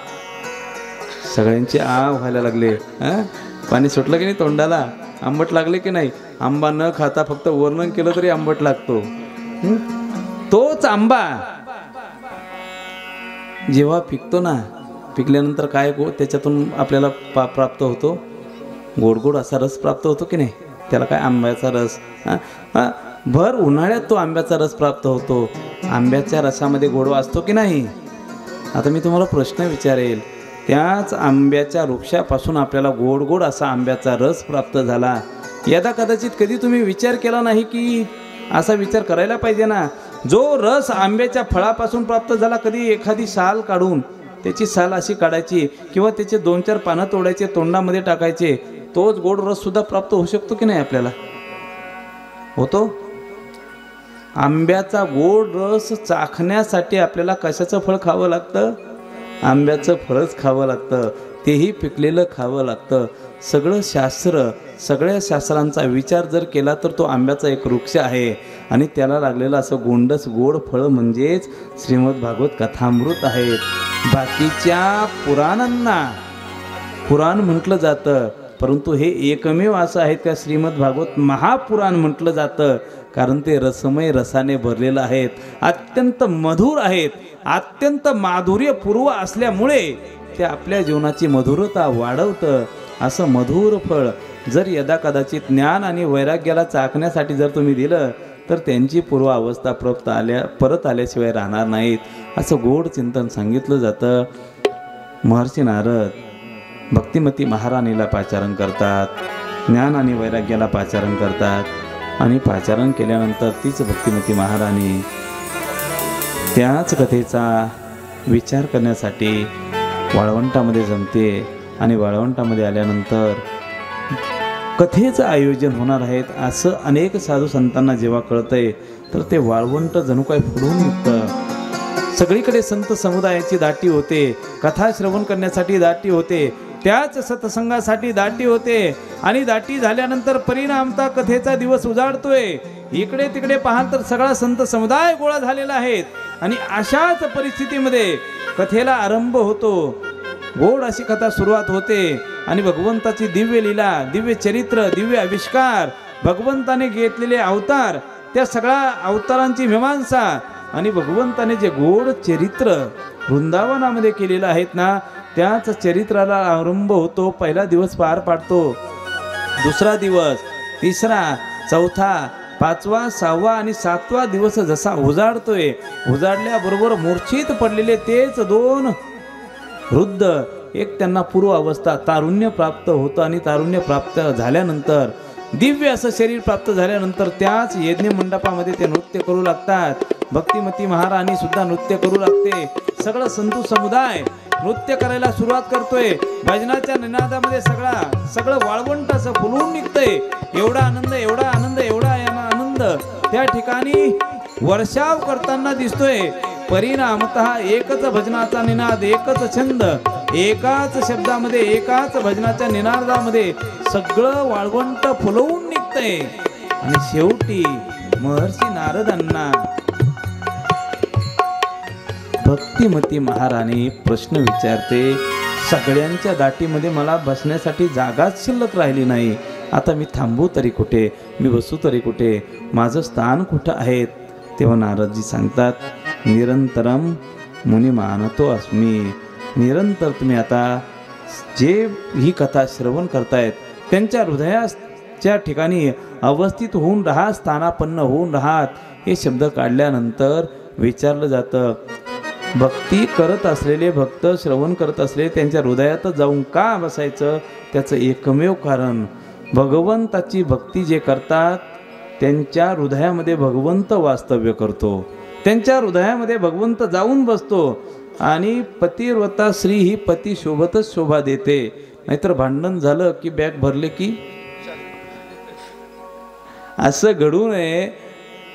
सगळ्यांचे आ व्हायला लागले. पाणी सुटलं की नाही तोंडाला, आंबट लागले की नाही. आंबा न खाता फक्त वर्णन केलं तरी आंबट लागतो. तोच आंबा जेव्हा पिकतो ना, पिकल्यानंतर काय त्याच्यातून आपल्याला प्राप्त होतो, गोड गोड असा रस प्राप्त होतो की नाही. त्याला काय आंब्याचा रस. भर उन्हाळ्यात तो आंब्याचा रस प्राप्त होतो. आंब्याच्या रसामध्ये गोडवा असतो की नाही. आता मी तुम्हाला प्रश्न विचारेल, त्याच आंब्याच्या वृक्षापासून आपल्याला गोड गोड असा आंब्याचा रस प्राप्त झाला. यदा कदाचित कधी तुम्ही विचार केला नाही की असा विचार करायला पाहिजे ना. जो रस आंब्याच्या फळापासून प्राप्त झाला, कधी एखादी साल काढून त्याची साल अशी काढायची किंवा त्याचे 2-4 पानं तोडायचे, तोंडामध्ये टाकायचे, तोच गोड रस सुद्धा प्राप्त होऊ शकतो की नाही आपल्याला, होतो. आंब्याचा गोड रस चाखण्यासाठी आपल्याला कशाचं फळ खावं लागतं, आंब्याचं फळच खावं लागतं, तेही पिकलेलं खावं लागतं. सगळं शास्त्र, सगळ्या शास्त्रांचा विचार जर केला तर तो आंब्याचा एक वृक्ष आहे आणि त्याला लागलेलं असं गोंडस गोड फळं म्हणजेच श्रीमद भागवत कथामृत आहेत. बाकीच्या पुराणांना पुराण म्हटलं जातं, परंतु हे एकमेव असं आहेत का श्रीमद भागवत महापुराण म्हटलं जातं, कारण ते रसमय रसाने भरलेलं आहेत, अत्यंत मधुर आहेत, अत्यंत माधुर्यपूर्व असल्यामुळे ते आपल्या जीवनाची मधुरता वाढवतं. असं मधुर फळ जर यदा कदाचित ज्ञान आणि वैराग्याला चाखण्यासाठी जर तुम्ही दिलं तर त्यांची पूर्व अवस्था परत आल्याशिवाय राहणार नाहीत, असं गोड चिंतन सांगितलं जातं. महर्षी नारद भक्तिमती महाराणीला पाचारण करतात. ज्ञान आणि वैराग्याला पाचारण करतात आणि पाचारण केल्यानंतर तीच भक्तिमती महाराणी त्याच कथेचा विचार करण्यासाठी वाळवंटामध्ये जमते आणि वाळवंटामध्ये आल्यानंतर कथेचं आयोजन होणार आहेत असं अनेक साधू संतांना जेव्हा कळतंय तर ते वाळवंट जणू काय फुलून निघतं. सगळीकडे संत समुदायाची दाटी होते, कथा श्रवण करण्यासाठी दाटी होते, त्याच सत्संगासाठी दाटी होते आणि दाटी झाल्यानंतर परिणामता कथेचा दिवस उजाडतोय. इकडे तिकडे पाहाल तर सगळा संत समुदाय गोळा झालेला आहे आणि अशाच परिस्थितीमध्ये कथेला आरंभ होतो. गोड अशी कथा सुरुवात होते आणि भगवंताची दिव्य लीला, दिव्य चरित्र, दिव्य आविष्कार, भगवंताने घेतलेले अवतार, त्या सगळ्या अवतारांची मीमांसा आणि भगवंताने जे गोड चरित्र वृंदावनामध्ये केलेलं आहेत ना त्याच चरित्राला आरंभ होतो. पहिला दिवस पार पाडतो, दुसरा दिवस, तिसरा, चौथा, पाचवा, सहावा आणि सातवा दिवस जसा उजाडतोय, उजाडल्याबरोबर मूर्छित पडलेले तेच दोन वृद्ध, एक त्यांना पूर्व अवस्था तारुण्य प्राप्त होतं आणि तारुण्य प्राप्त झाल्यानंतर दिव्य असं शरीर प्राप्त झाल्यानंतर त्याच यज्ञ मंडपामध्ये ते नृत्य करू लागतात. भक्तिमती महाराणी सुद्धा नृत्य करू लागते. सगळं संतू समुदाय नृत्य करायला सुरुवात करतोय. भजनाच्या निनादामध्ये सगळं वाळवंट असं फुलून निघतंय. एवढा आनंद, एवढा आनंद, एवढा आनंद त्या ठिकाणी वर्षाव करताना दिसतोय. परिणामतः एकच भजनाचा निनाद, एकच छंद, एकाच शब्दामध्ये, एकाच भजनाच्या निनादामध्ये सगळं वाळवंट फुलवून निघतंय आणि शेवटी महर्षी नारदांना भक्तिमती महाराणी प्रश्न विचारते, सगळ्यांच्या दाटीमध्ये मला बसण्यासाठी जागाच शिल्लक राहिली नाही. आता मी थांबू तरी कुठे, मी बसू तरी कुठे, माझं स्थान कुठं आहे? तेव्हा नारदजी सांगतात, निरंतरम मुनी मानतो अस्मी. निरंतर तुम्ही आता जे ही कथा श्रवण करतायत त्यांच्या हृदयाच्या ठिकाणी अवस्थित होऊन राहा, स्थानापन्न होऊन राहात. हे शब्द काढल्यानंतर विचारलं जातं, भक्ती करत असलेले भक्त, श्रवण करत असलेले त्यांच्या हृदयात जाऊन का बसायचं? त्याचं एकमेव कारण, भगवंताची भक्ती जे करतात त्यांच्या हृदयामध्ये भगवंत वास्तव्य करतो, त्यांच्या हृदयामध्ये भगवंत जाऊन बसतो. आणि पतिव्रता स्त्री ही पती शोभतच शोभा देते. नाहीतर भांडण झालं की बॅग भरले की असं घडू नये.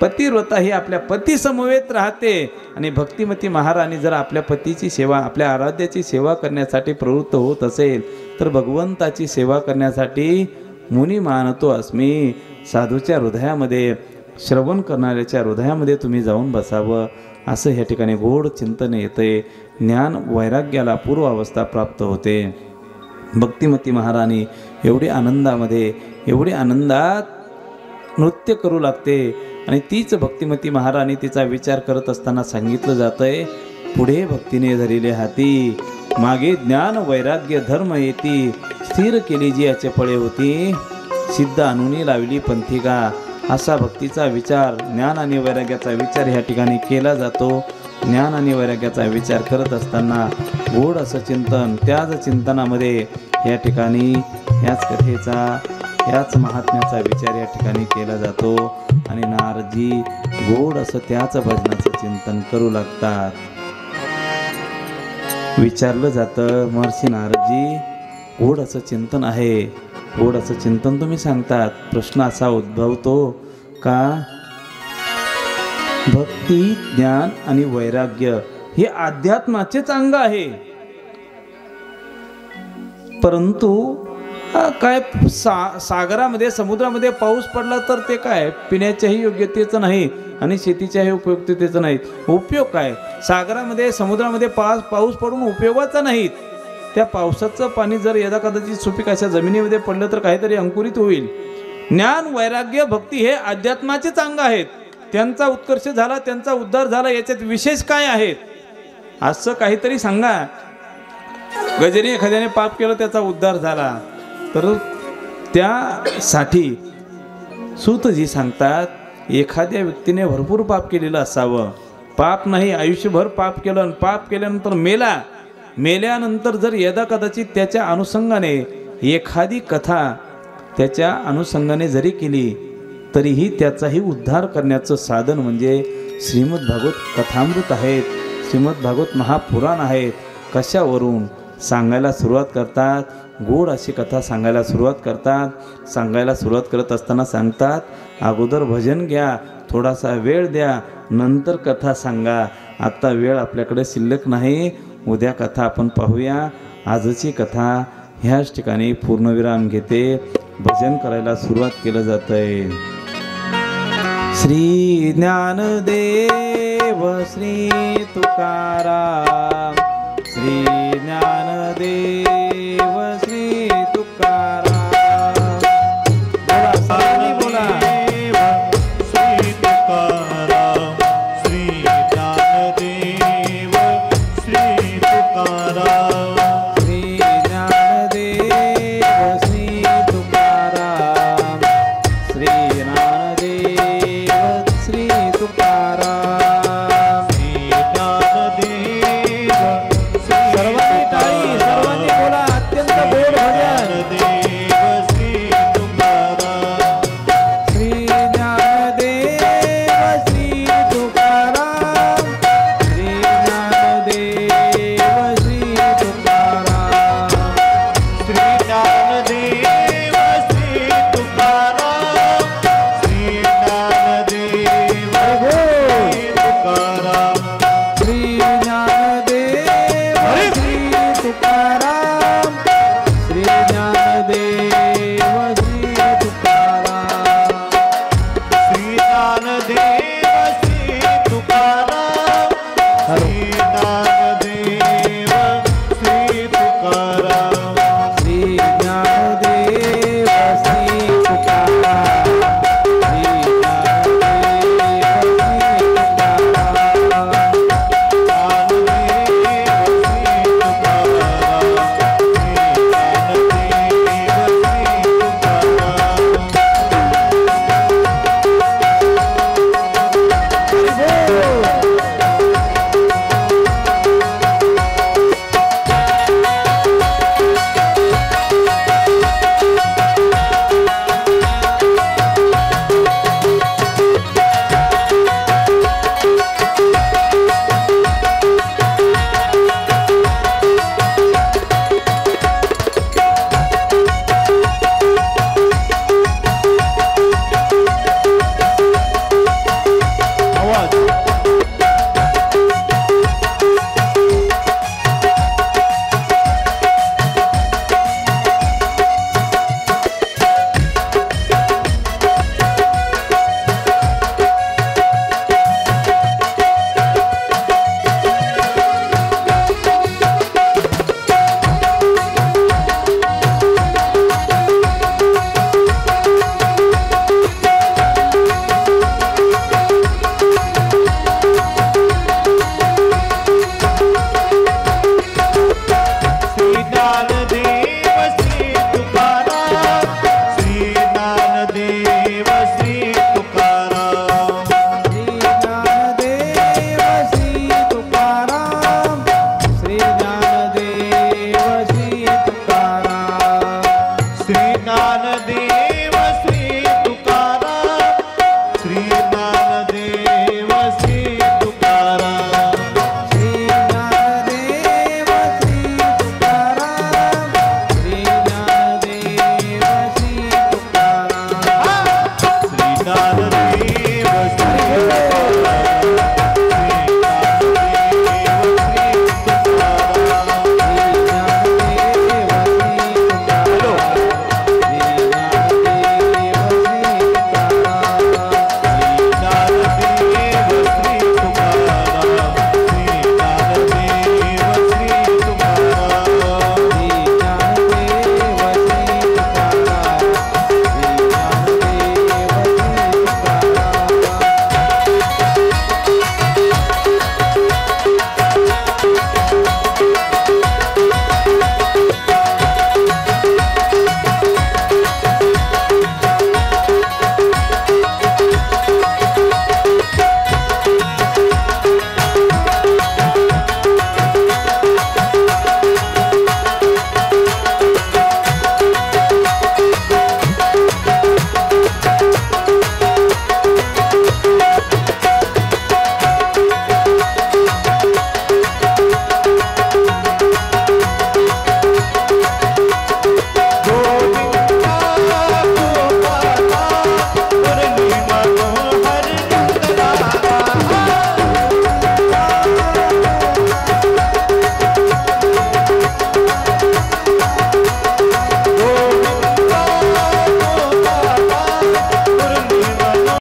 पतिव्रता ही आपल्या पती समवेत राहते आणि भक्तिमती महाराणी जर आपल्या पतीची सेवा, आपल्या आराध्याची सेवा करण्यासाठी प्रवृत्त होत असेल तर भगवंताची सेवा करण्यासाठी मुनी मानतो अस्मी. साधूच्या हृदयामध्ये, श्रवण करणाऱ्याच्या हृदयामध्ये तुम्ही जाऊन बसावं असं ह्या ठिकाणी गोड चिंतन येते. ज्ञान वैराग्याला पूर्व अवस्था प्राप्त होते. भक्तिमती महाराणी एवढी आनंदामध्ये, एवढी आनंदात नृत्य करू लागते आणि तीच भक्तिमती महाराणी तिचा विचार करत असताना सांगितलं जातंय, पुढे भक्तीने धरिले हाती, मागे ज्ञान वैराग्य धर्म येती, स्थिर केली जी याचे फळे होती, सिद्ध आणूनी लावली पंथिका. असा भक्तीचा विचार, ज्ञान आणि वैराग्याचा विचार ह्या ठिकाणी केला जातो. ज्ञान आणि वैराग्याचा विचार करत असताना गोड असं चिंतन, त्याच चिंतनामध्ये या ठिकाणी याच कथेचा, याच महात्म्याचा विचार या ठिकाणी केला जातो आणि नारदजी गोड असं त्याच भजनाचं चिंतन करू लागतात. विचारलं जातं, महर्षी नारदजी गोड असं चिंतन आहे, गोड असं चिंतन तुम्ही सांगतात. प्रश्न असा उद्भवतो का भक्ती, ज्ञान आणि वैराग्य हे अध्यात्माचेच अंग आहे, परंतु काय सागरामध्ये, समुद्रामध्ये पाऊस पडला तर ते काय पिण्याच्याही योग्यतेचं नाही आणि शेतीच्याही उपयुक्ततेचं नाही. उपयोग काय? सागरामध्ये, समुद्रामध्ये पाऊस पडून उपयोगाचा नाहीत. त्या पावसाचं पाणी जर यदा कदाचित सुपीक अशा जमिनीमध्ये पडलं तर काहीतरी अंकुरित होईल. ज्ञान, वैराग्य, भक्ती हे अध्यात्माचेच अंग आहेत. त्यांचा उत्कर्ष झाला, त्यांचा उद्धार झाला, याच्यात विशेष काय आहेत असं काहीतरी सांगा. गजनी एखाद्याने पाप केलं, त्याचा उद्धार झाला, तर त्यासाठी सूतजी सांगतात, एखाद्या व्यक्तीने भरपूर पाप केलेलं असावं, पाप नाही आयुष्यभर पाप केलं आणि पाप केल्यानंतर मेल्यानंतर जर यदा कदाचित त्याच्या अनुषंगाने एखादी कथा त्याच्या अनुषंगाने जरी केली तरीही त्याचाही उद्धार करण्याचं साधन म्हणजे श्रीमद भागवत कथामृत आहेत, श्रीमद भागवत महापुराण आहेत. कशावरून सांगायला सुरुवात करतात, गोड अशी कथा सांगायला सुरुवात करतात. सांगायला सुरुवात करत असताना सांगतात, अगोदर भजन घ्या, थोडासा वेळ द्या, नंतर कथा सांगा. आत्ता वेळ आपल्याकडे शिल्लक नाही, उद्या कथा आपण पाहूया. आजची कथा ह्याच ठिकाणी पूर्णविराम घेते. भजन करायला सुरुवात केलं जातंय. श्री ज्ञानदेव श्री तुकाराम, श्री ज्ञानदेव श्री तुकाराम.